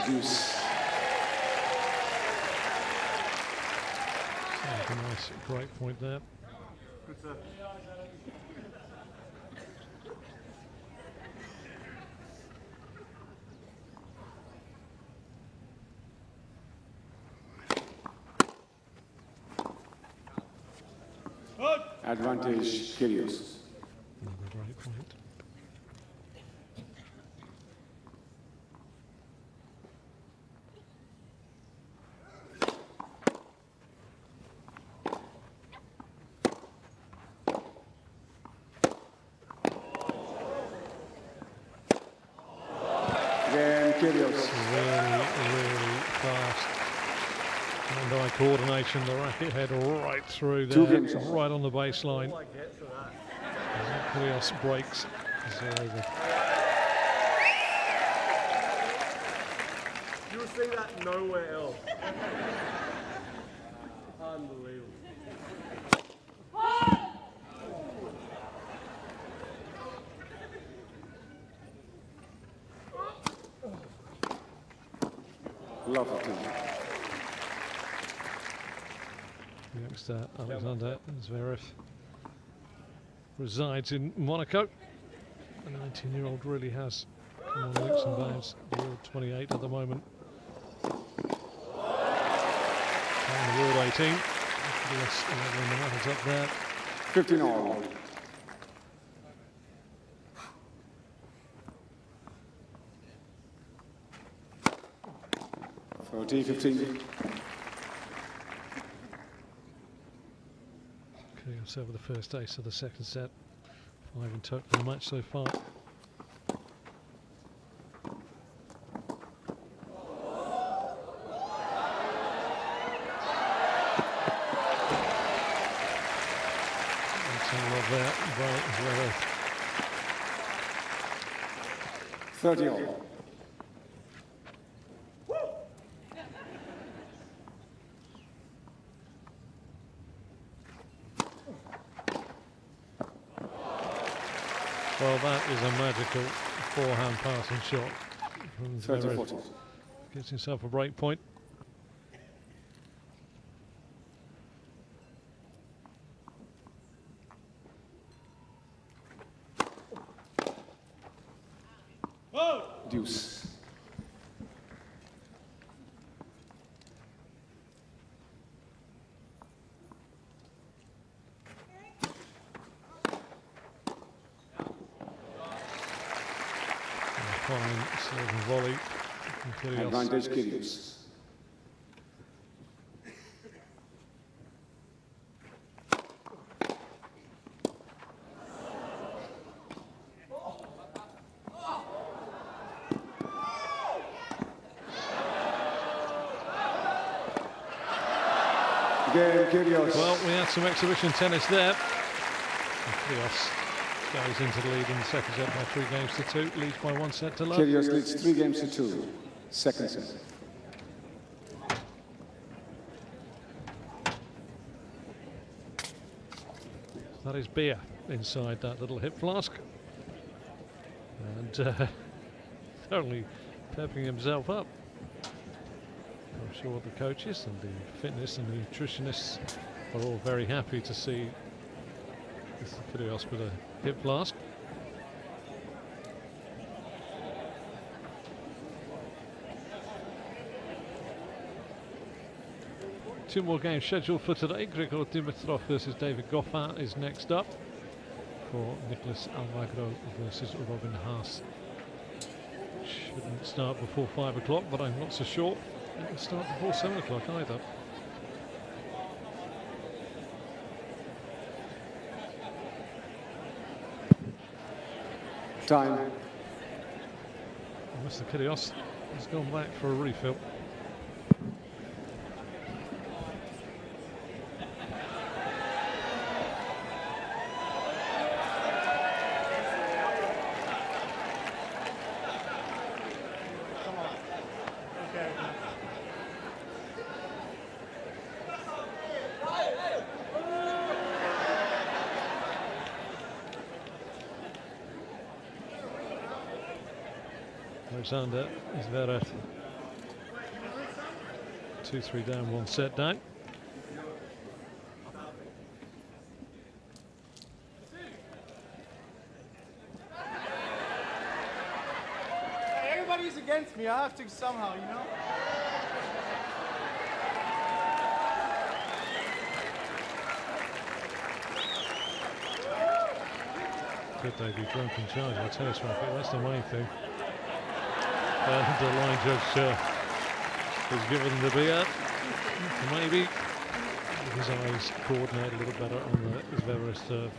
Deuce. A nice break point there. Good serve. Advantage, Kyrgios. Another break point. Again, Kyrgios. Really fast. Hand-eye coordination, the racket head right through Two there, games off. right on the baseline. All I get for that. Kyrgios breaks. Zverev. You'll see that nowhere else. Unbelievable. Love it. Youngster Alexander Zverev resides in Monaco. The 19-year-old really has come on leaps and bounds. The World 28 at the moment. And the World 18. Yes, leveling the matters up there. 15 all. So 15. Kyrgios over the first ace of the second set. 5 in total in the match so far. Love there by Zverev. 30 all. Well, that is a magical forehand passing shot from 30-40. Zverev. Gets himself a break point. Deuce. Serve and volley from Kyrgios. Advantage Kyrgios. Kyrgios. Well, we had some exhibition tennis there. Kyrgios goes into the lead in the second set by 3-2, leads by 1 set to love. Kyrgios leads 3-2, second set. That is beer inside that little hip flask. And totally pepping himself up. I'm sure the coaches and the fitness and the nutritionists are all very happy to see Kyrgios with a hip flask. Two more games scheduled for today. Grigor Dimitrov versus David Goffin is next up for Nicholas Almagro versus Robin Haas. Shouldn't start before 5 o'clock, but I'm not so sure it will start before 7 o'clock either. Time. Mr. Kyrgios has gone back for a refill. Alexander Zverev 2-3 down, 1 set down. Everybody's against me. I have to somehow, you know? Could they be drunk in charge of a tennis racket? That's the main thing. And the line judge has given the beer. Maybe his eyes coordinate a little better on the Zverev serve.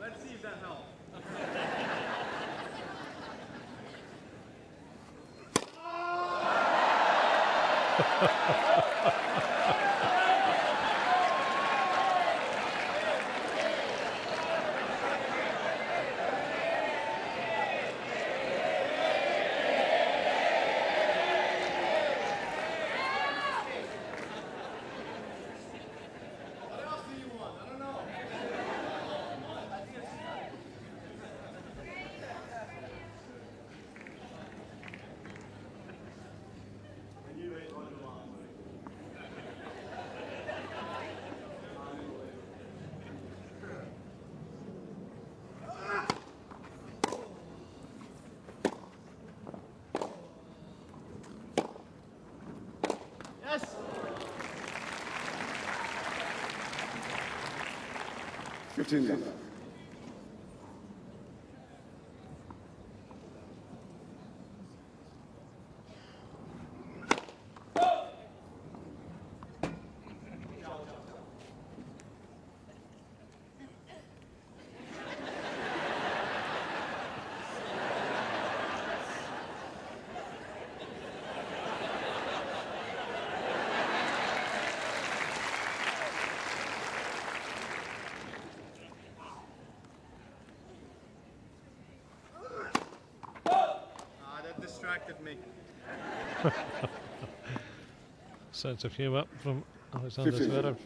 Let's see if that helps. Yes! 15 left. That distracted me. Sense of humour from Alexander 15. Zverev.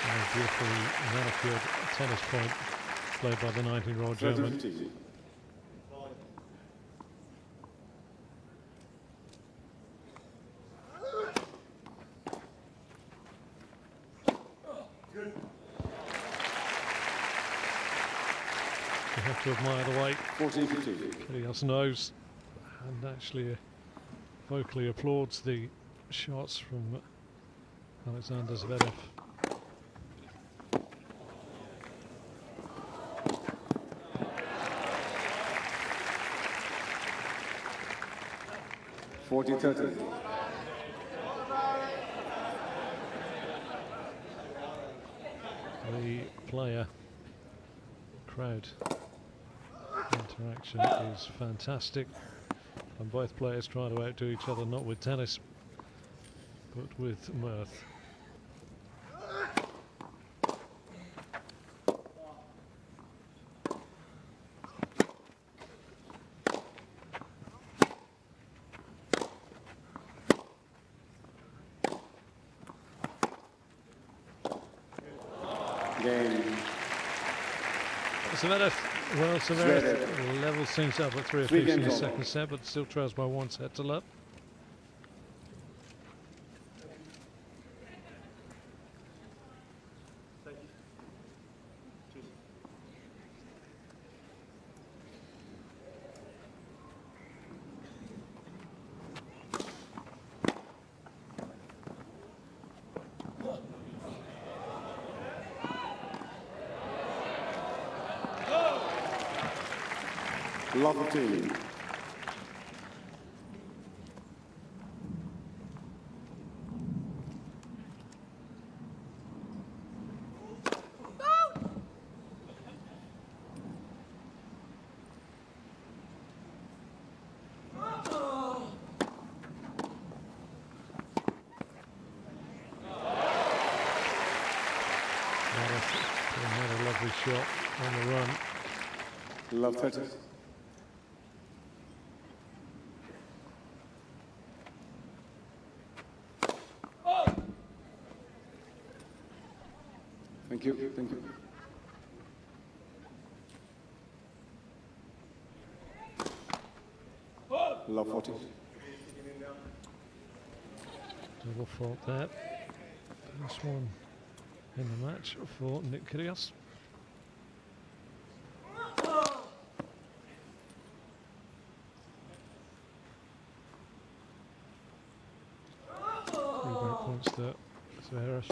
A beautifully manicured tennis point played by the 19-year-old German. 30. have to admire the way 40-50. Kyrgios knows and actually vocally applauds the shots from Alexander Zverev. The player crowd interaction is fantastic, and both players try to outdo each other, not with tennis but with mirth. Game. Zverev levels things up at 3 apiece in the games second set, but still trails by 1 set to love. Love the team. Another lovely shot on the run. Love 30. Thank you, thank you. Love 40. Double fault there. First one in the match for Nick Kyrgios. Three break points to Zverev.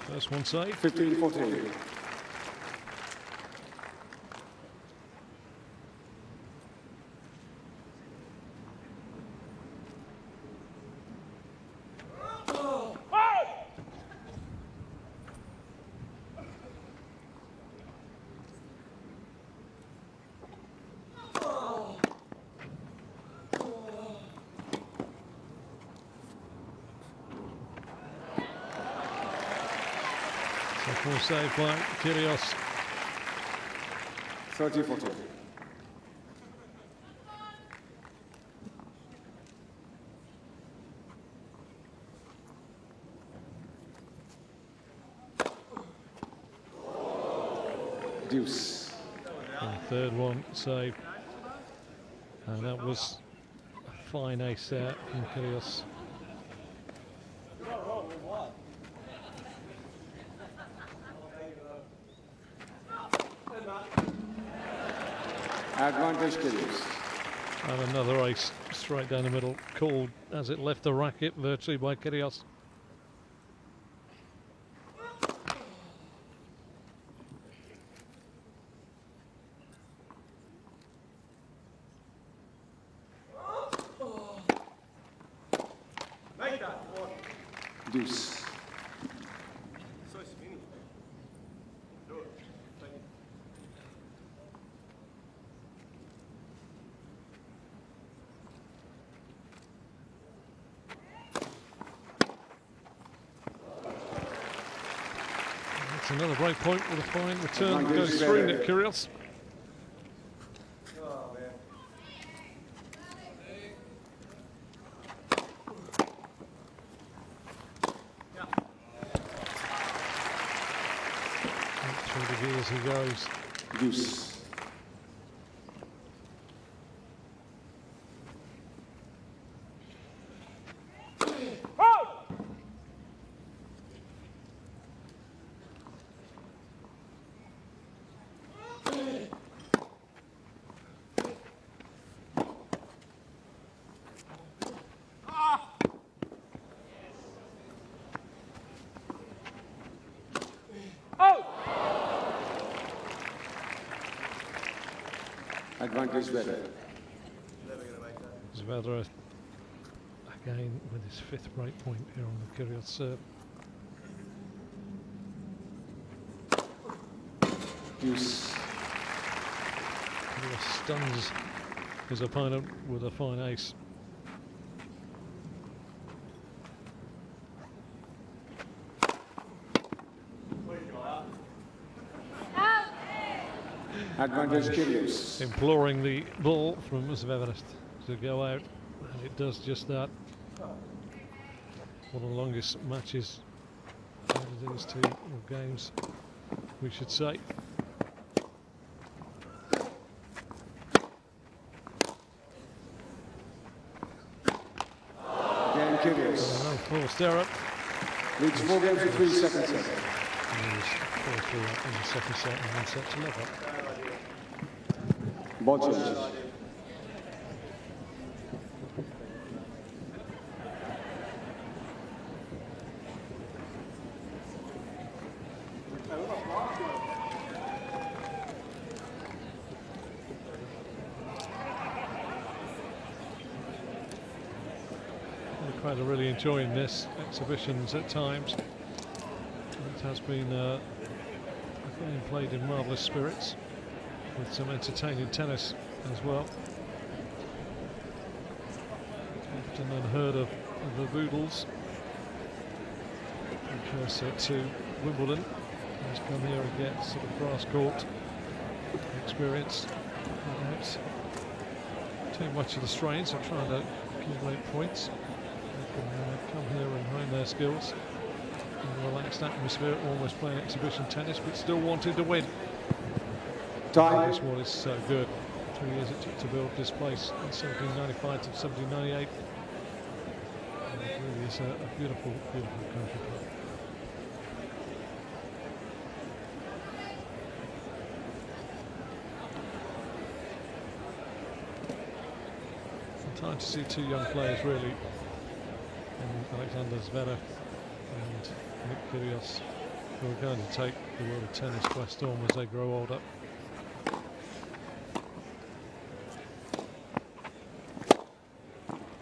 First one save. 15-14. Full save by Kyrgios. 30-14. Deuce. And the third one save. And that was a fine ace there from Kyrgios. Advantage Kyrgios. And another ace straight down the middle, called as it left the racket virtually by Kyrgios. Deuce. That's another break point with a fine return. Goes through Nick Kyrgios. Through the gears he goes. Deuce. Advantage Zverev. Zverev again with his 5th break point here on the Kyrgios serve. Deuce. Kyrgios stuns his opponent with a fine ace. Advantage Kyrgios. Imploring the ball from Zverev to go out, and it does just that. One of the longest matches out of these two games, we should say. Game Kyrgios. No forced error. Leads 4 games to 3 second set. And he was 4-3 up in the second set and 1 set to love up. Ball change. The crowd are really enjoying this exhibitions at times. It has been a game played in marvellous spirits, with some entertaining tennis as well. Often unheard of the Boodles. Precursor to Wimbledon. He's come here and get sort of grass court experience without too much of the strains of trying to accumulate points. They can come here and hone their skills in a relaxed atmosphere, almost playing exhibition tennis, but still wanting to win. Time. This one is so good. 3 years it took to build this place in 1795 to 1798. And it really is a beautiful, beautiful country club. Time to see 2 young players really, Alexander Zverev and Nick Kyrgios, who are going to take the world of tennis by storm as they grow older.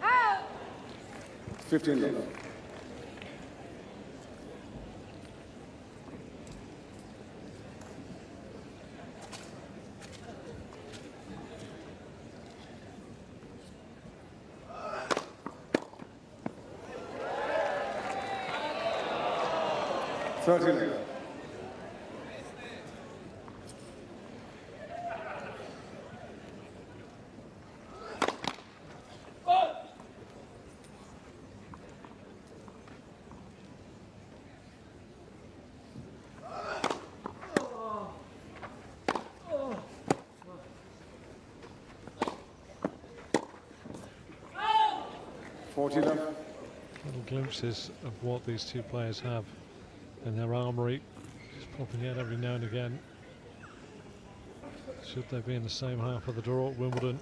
Oh. 15 left. Little glimpses of what these two players have in their armoury, just popping out every now and again. Should they be in the same half of the draw at Wimbledon,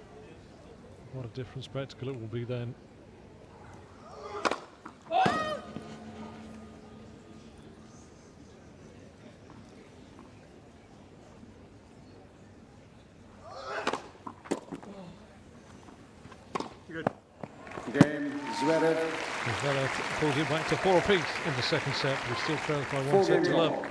what a different spectacle it will be then. Game Zverev. Zverev pulls it back to 4 apiece in the second set. We still trail by 1 set to love.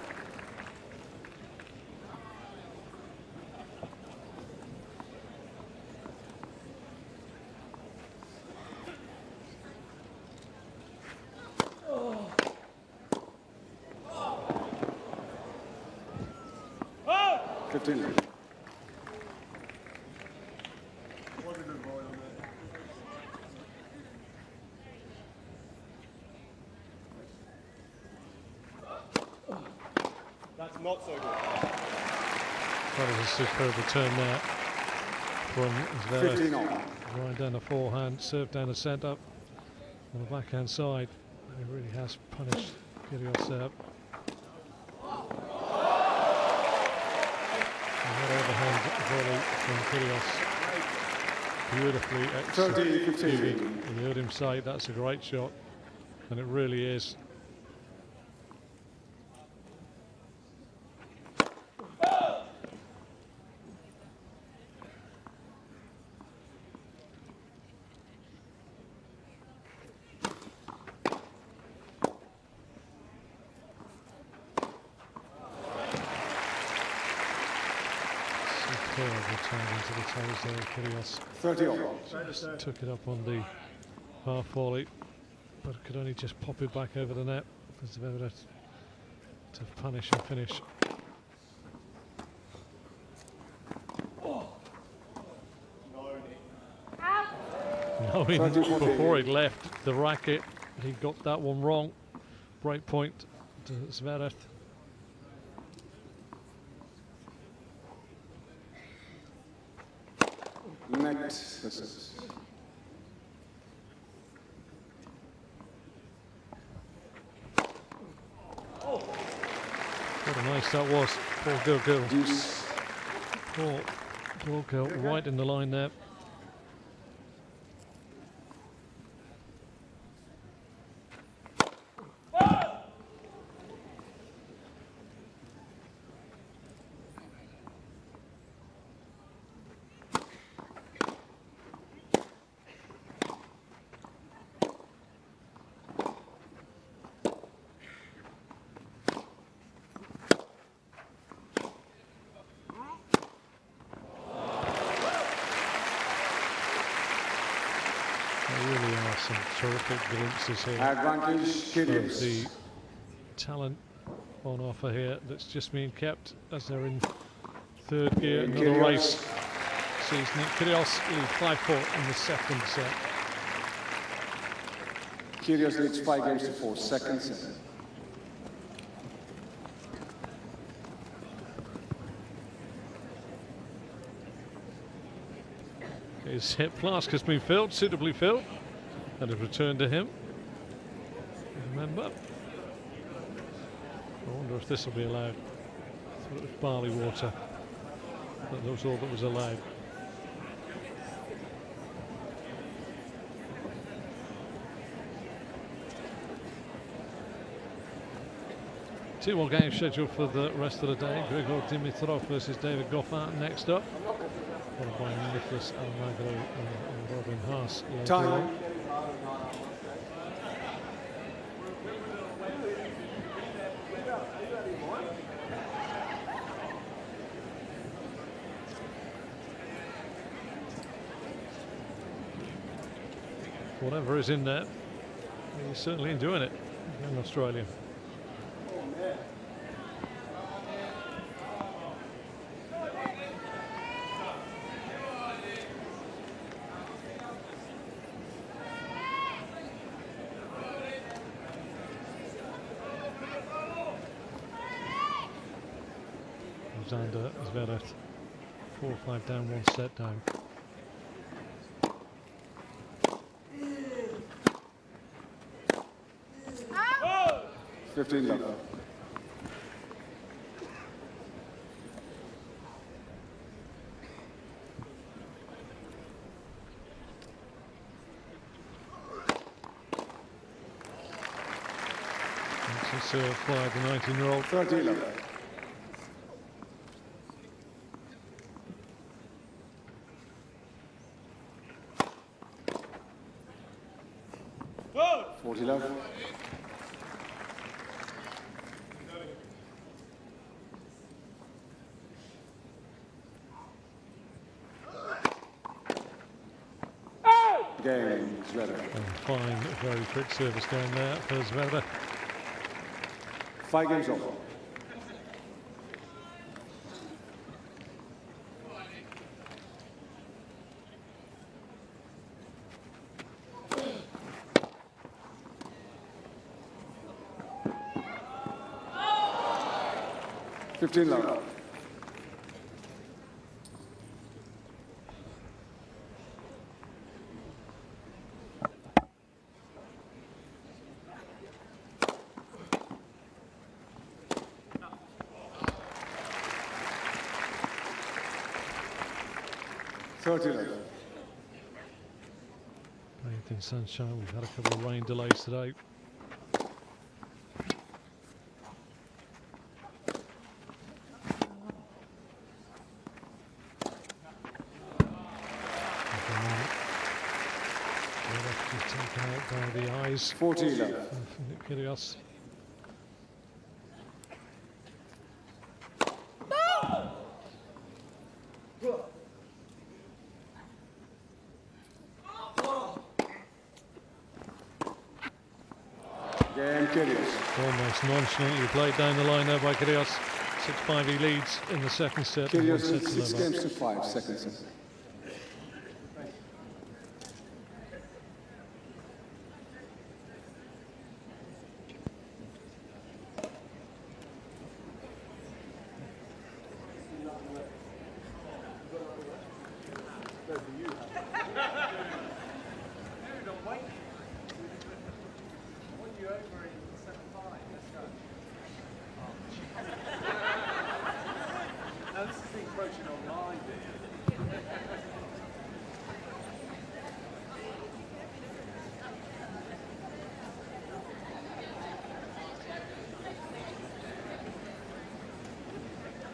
That's not so good. That is a superb return now from Zverev. Right down the forehand, serve down the centre, on the backhand side. He really has punished Kyrgios there. And that overhand volley from Kyrgios, beautifully executed. You heard him say that's a great shot, and it really is. terrible turn into the toes there. Kyrgios 30 all. just took it up on the half volley, but could only just pop it back over the net for Zverev to punish and finish. Knowing before he left the racket, he got that one wrong. Break point to Zverev. Next, this is What a nice that was. Poor Kyrgios. deuce. Poor Kyrgios, right in the line there. There really are some terrific glimpses here Advantage, of Kyrgios. the talent on offer here that's just being kept as they're in third gear. Another Kyrgios. race sees Kyrgios lead 5-4 in the second set. Kyrgios leads 5 games to 4, second set. His hip flask has been filled, suitably filled, and is returned to him. Remember, I wonder if this will be allowed. I thought it was barley water. That was all that was allowed. Two more games scheduled for the rest of the day. Grigor Dimitrov versus David Goffin next up, followed by Nicholas Almagro and Robin Haas. Time. Whatever is in there, he's certainly enjoying it, young Australian. Alexander Zverev, 4-5 down, 1 set down. Oh! 15 left. That's a serve by the 19-year-old. 30 left. Good. 40 left. Game, Zverev. And fine, very quick service down there for Zverev. 5 games over. $15 left. $30 left. Bathed in sunshine, we've had a couple of rain delays today. Taken out by the eyes 40 left. of Kyrgios. Game Kyrgios. Almost nonchalantly played down the line there by Kyrgios. 6-5 he leads in the second set. Kyrgios One set leads to 6 love. games to 5, second set.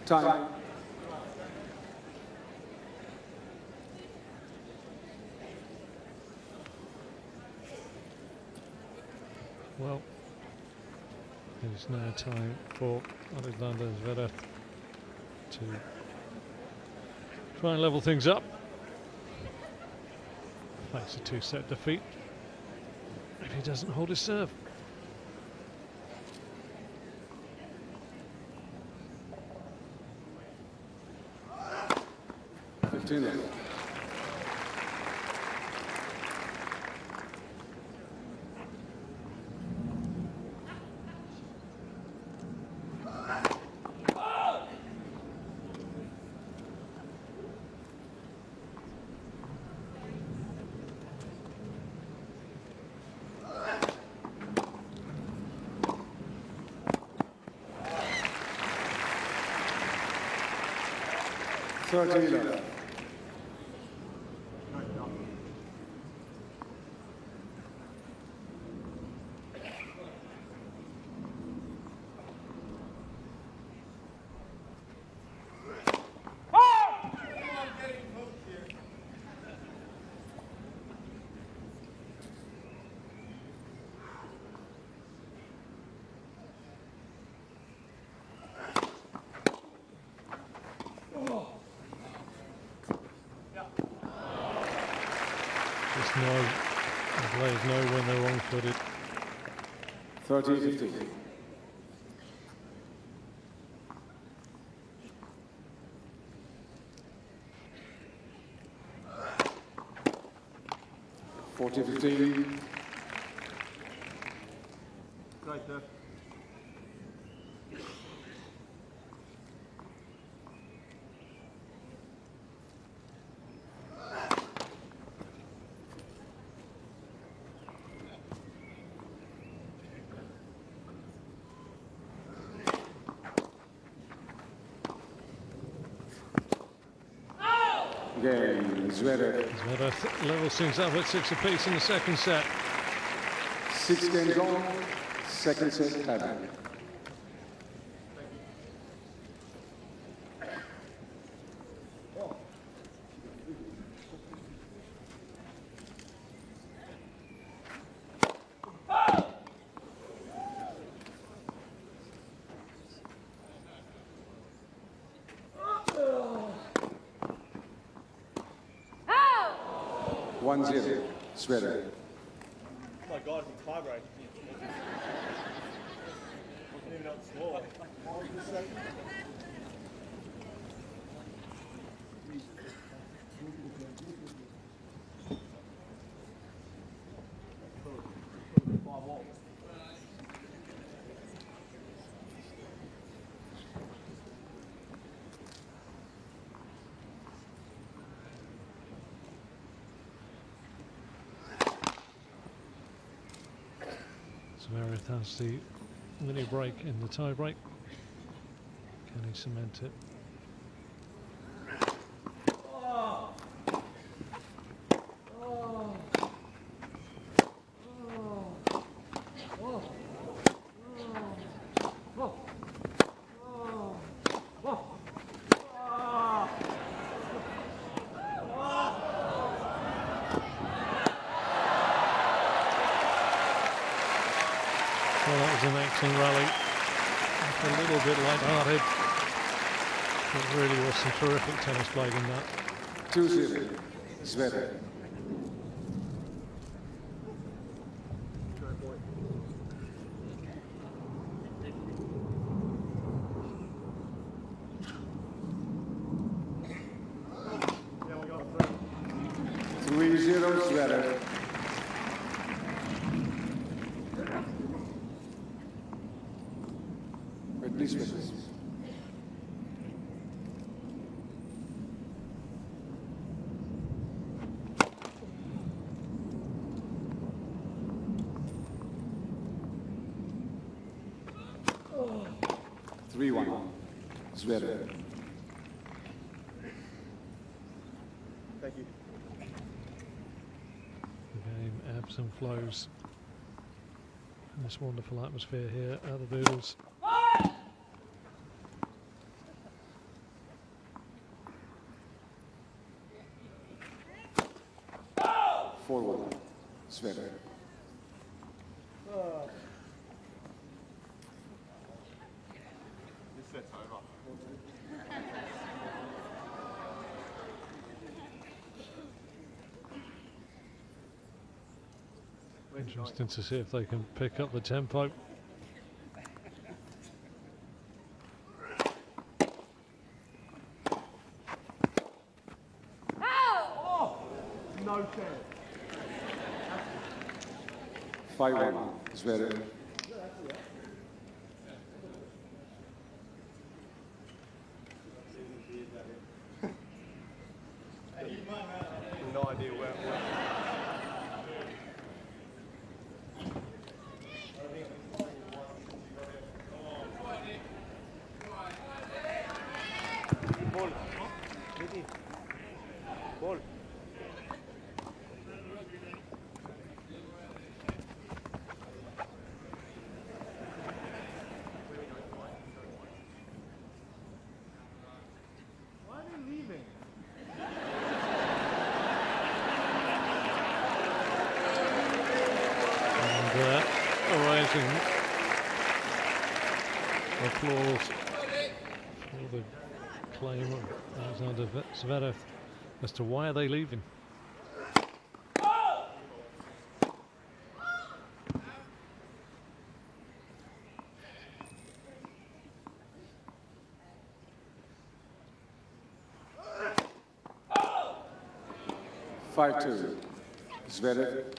Time. Well, it is now time for Alexander Zverev to try and level things up. Face a two-set defeat if he doesn't hold his serve. Third. Just know, the players know when they're wrong-footed. 30-15. $40-15. Right there. Game Zverev. Zverev levels things up at 6 apiece in the second set. 6 games on, second set tiebreak. One zero, Zverev. Oh my God, it's tie break. Wasn't even on score. Zverev has the mini break in the tie break. Can he cement it? Well, that was an excellent rally. A little bit light-hearted. It really was some terrific tennis played in that. 2-0, Zverev. 6-0 Zverev. Wait, please wait. 3-1 Zverev. Thank you. The game ebbs and flows in this wonderful atmosphere here at the Boodles. 4-1 Zverev. This set's over. Interesting to see if they can pick up the tempo. No chance. 5-1 Zverev. No idea where. Ball. Ricky. Ball. Why are they leaving? And arising applause for the claim of Alexander Zverev as to why are they leaving. Five two Zverev.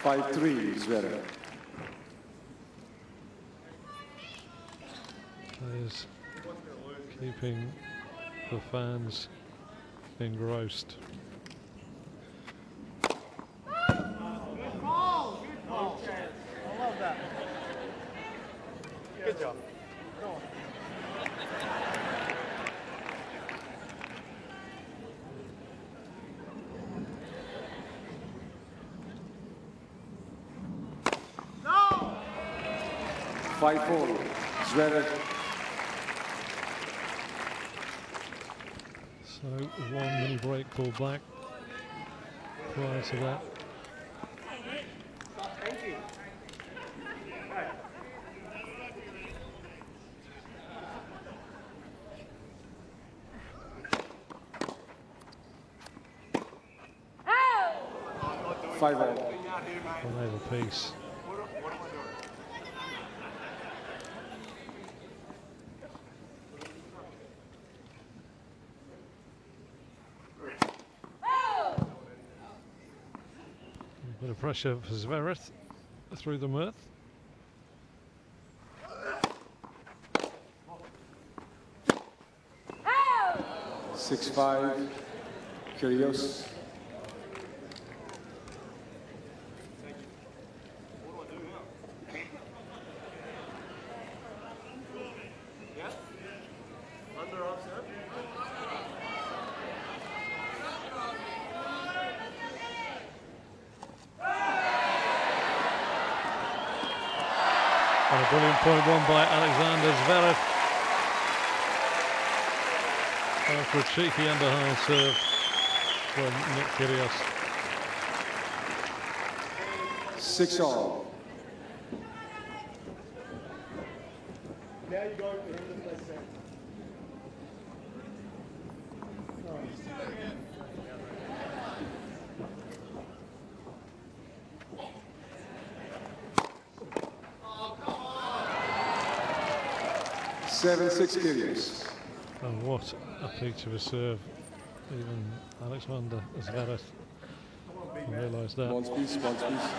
5-3 Zverev. Players keeping the fans engrossed. Good ball. I love that. Good job. Go on. No! 5-4 Zverev. So 1 mini break called back prior to that. Thank you. Hey. Oh! 5-all. Out here, mate. One over piece. What am I doing? A bit of pressure for Zverev through the mirth. Oh! 6-5 Kyrgios. Yeah? Underarm serve? And a brilliant point won by Alexander Zverev after a cheeky underhand serve from Nick Kyrgios. 6-all. Now you go for him to play set. 7-6 Kyrgios. And what a peach of a serve. Even Alexander Zverev realised that. Ball piece, ball piece.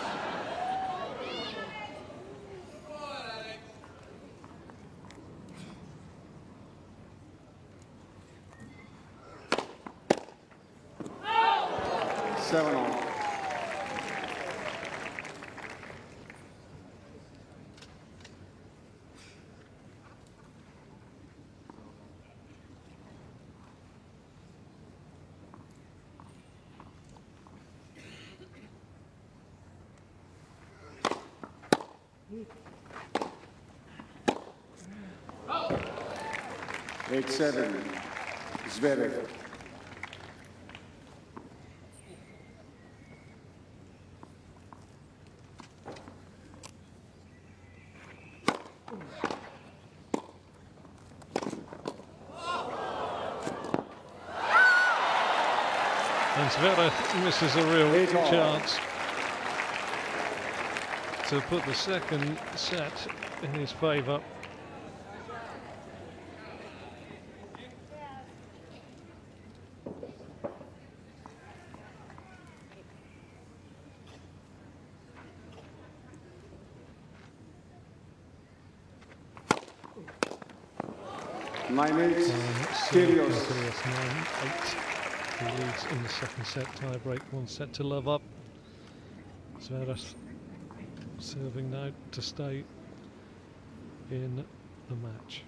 Seven all. Eight, 7. Zverev. And Zverev misses a real 8-all. chance to put the second set in his favour. Nine, 8. Kyrgios Kyrgios. 9-8. He leads in the second set, tie break, 1 set to love up. Zverev serving now to stay in the match.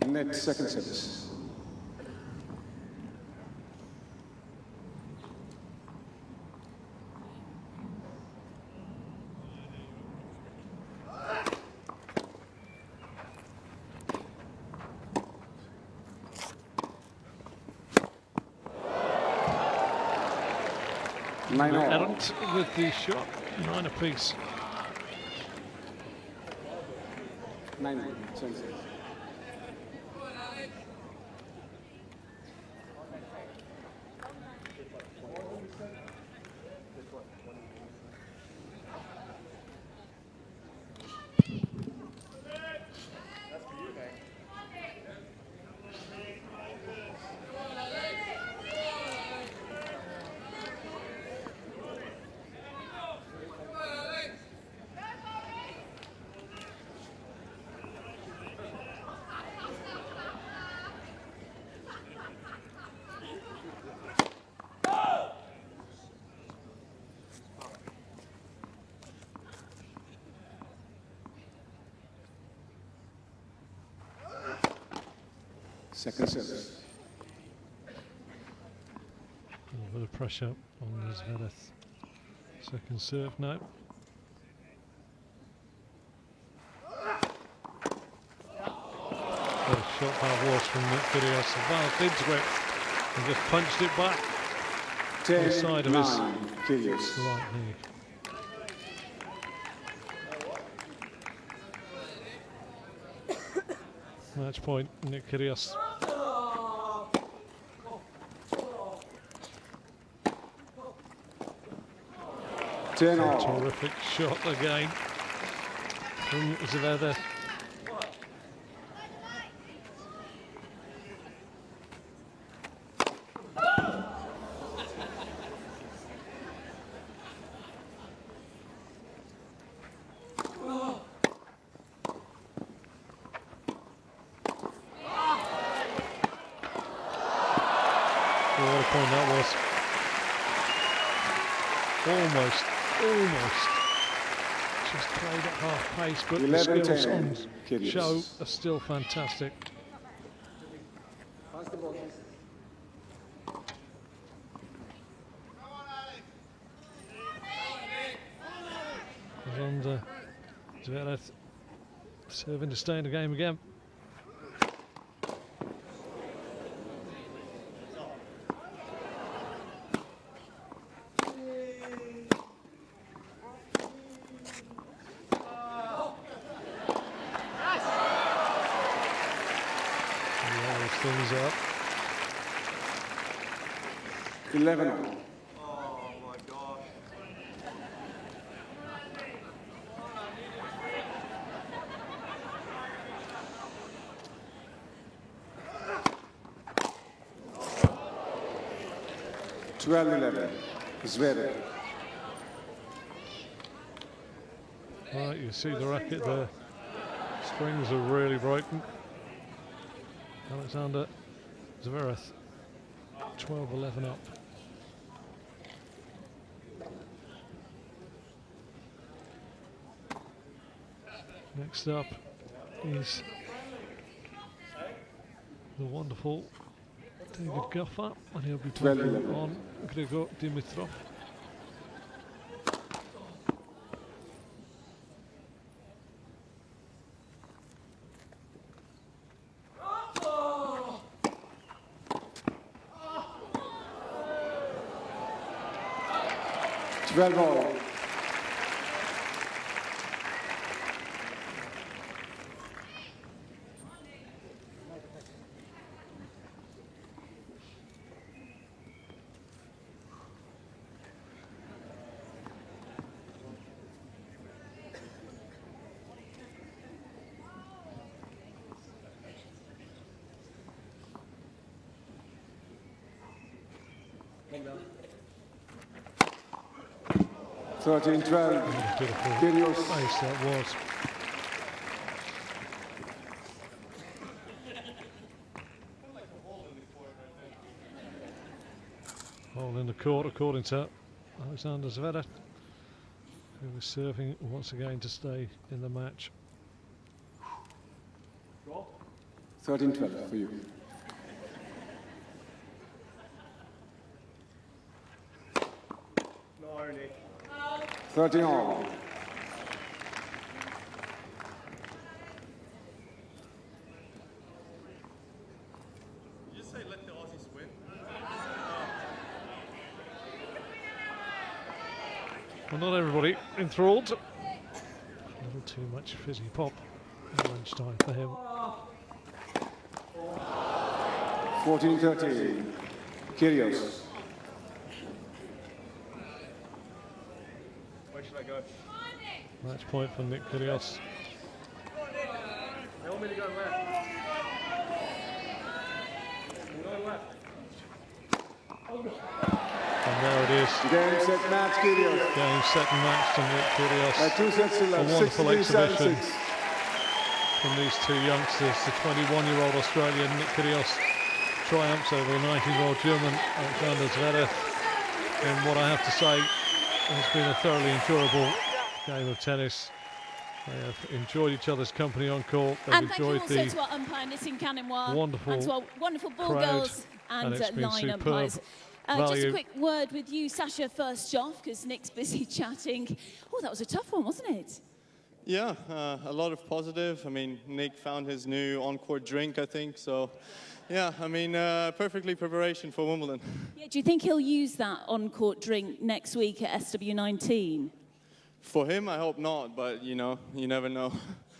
Net second service. Nine all. Errant with the shot, 9 apiece. 9, 10. Second service. A little bit of pressure on Zverev. Second serve now. What a shot that was from Kyrgios. The ball did grip and just punched it back to the 10, side of 9. his Kyrgios. right knee. Match point, Kyrgios. 10 all. Terrific shot again from Zverev. What a point that was. Almost. Just played at half pace, but the 11, skills 10, on Kyrgios. show are still fantastic. And Zverev serving to stay in the game again. things up. 11 all. Oh my gosh. $12-11. Zverev. Right, you see the racket there. Springs are really broken. Alexander Zverev, 12-11 up. Next up is the wonderful David Guffer, and he'll be taking on Grigor Dimitrov. $12 all. $13-12. Beautiful Kyrgios. ace that was. Hole in the court, according to Alexander Zverev, who was serving once again to stay in the match. 13-12 for you. No, Nick. 13 all. Did you just say let the Aussies win? Well, not everybody enthralled. A little too much fizzy pop at lunchtime for him. 14-13. Kyrgios. Where should I go? Match point for Nick Kyrgios. They want me to go left. I'm going left. And there it is. Game, set, match, Kyrgios. Game, set and match to Nick Kyrgios. 2 sets to A love. wonderful 6-3, exhibition 7-6. from these two youngsters. The 21-year-old Australian Nick Kyrgios triumphs over the 19-year-old German Alexander Zverev in what I have to say has been a thoroughly enjoyable game of tennis. They have enjoyed each other's company on court. They've And thank you enjoyed also the to our umpire, Nissim Kanenwa, wonderful and to our wonderful ball crowd, girls and it's been line superb umpires. Just a value. quick word with you, Sasha, first off, because Nick's busy chatting. Oh, that was a tough one, wasn't it? Yeah, a lot of positive. I mean, Nick found his new on-court drink, I think. So, yeah, I mean, perfectly preparation for Wimbledon. Yeah, do you think he'll use that on-court drink next week at SW19? For him, I hope not, but, you know, you never know.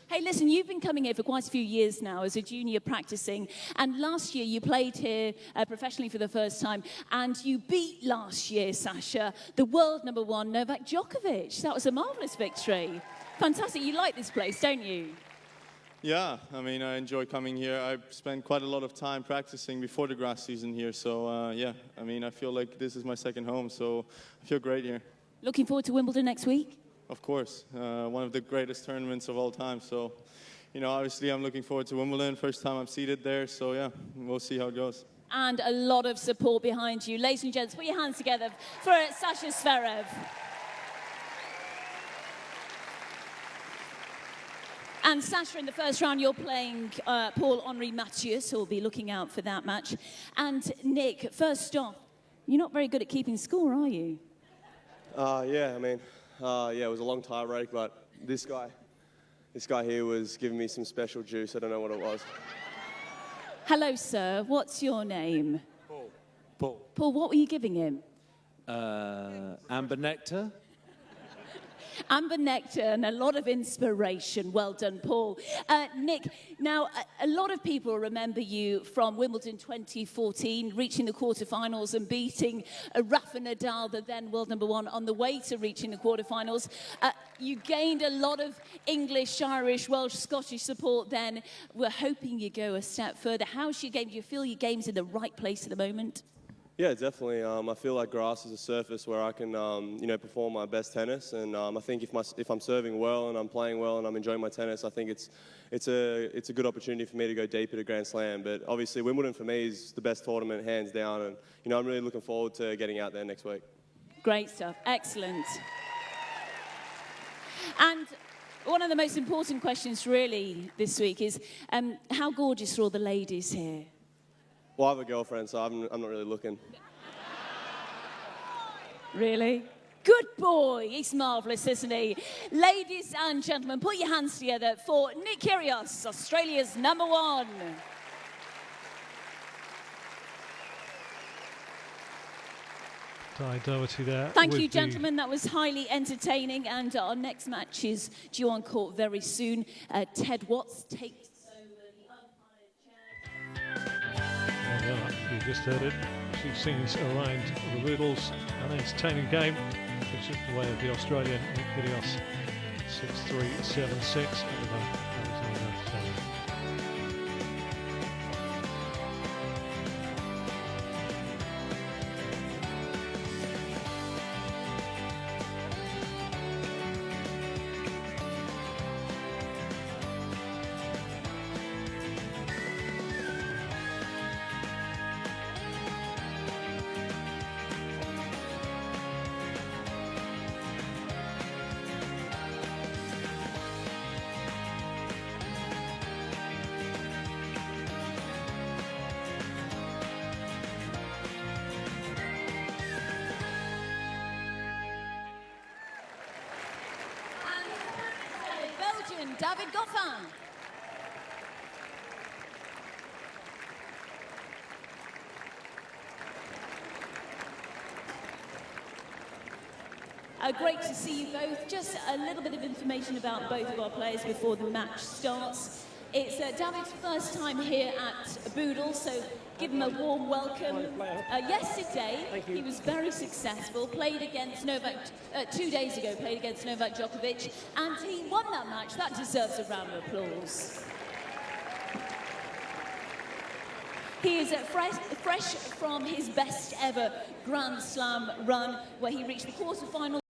Hey, listen, you've been coming here for quite a few years now as a junior practicing, and last year you played here professionally for the first time, and you beat last year, Sasha, the world #1, Novak Djokovic. That was a marvellous victory. Fantastic. You like this place, don't you? Yeah, I mean, I enjoy coming here. I spent quite a lot of time practicing before the grass season here. So, yeah, I mean, I feel like this is my second home, so I feel great here. Looking forward to Wimbledon next week? Of course, one of the greatest tournaments of all time. So, you know, obviously I'm looking forward to Wimbledon. First time I'm seated there, so yeah, we'll see how it goes. And a lot of support behind you. Ladies and gents, put your hands together for Sasha Zverev. And Sasha, in the first round, you're playing Paul-Henri Mathieu, so we'll be looking out for that match. And Nick, first off, you're not very good at keeping score, are you? Yeah, I mean, yeah, it was a long tie break, but this guy here was giving me some special juice. I don't know what it was. Hello, sir. What's your name? Paul. Paul, what were you giving him? Amber nectar. Amber nectar and a lot of inspiration. Well done, Paul. Nick, now a lot of people remember you from Wimbledon 2014, reaching the quarterfinals and beating Rafa Nadal, the then world number one, on the way to reaching the quarterfinals. You gained a lot of English, Irish, Welsh, Scottish support then. We're hoping you go a step further. How's your game? Do you feel your game's in the right place at the moment? Yeah, definitely. I feel like grass is a surface where I can, perform my best tennis. And I think if I'm serving well and I'm playing well and I'm enjoying my tennis, I think it's a good opportunity for me to go deep at a Grand Slam. But obviously, Wimbledon for me is the best tournament, hands down. And I'm really looking forward to getting out there next week. Great stuff. Excellent. And one of the most important questions really this week is how gorgeous are all the ladies here? Well, I have a girlfriend, so I'm not really looking. Really? Good boy. He's marvellous, isn't he? Ladies and gentlemen, put your hands together for Nick Kyrgios, Australia's #1. Di Doherty there. Thank you, gentlemen. That was highly entertaining. And our next match is due on court very soon. Ted Watts takes over the umpire's chair. Yeah, you just heard it. 2 scenes around the Boodles. An entertaining game, which is the way of the Australian Nick Kyrgios. 6-3, 7-6. David Goffin. Great to see you both. Just a little bit of information about both of our players before the match starts. It's David's first time here at Boodle, so give him a warm welcome. Yesterday, he was very successful, played against Novak, 2 days ago, played against Novak Djokovic, and he won that match. That deserves a round of applause. He is fresh from his best ever Grand Slam run, where he reached the quarterfinals.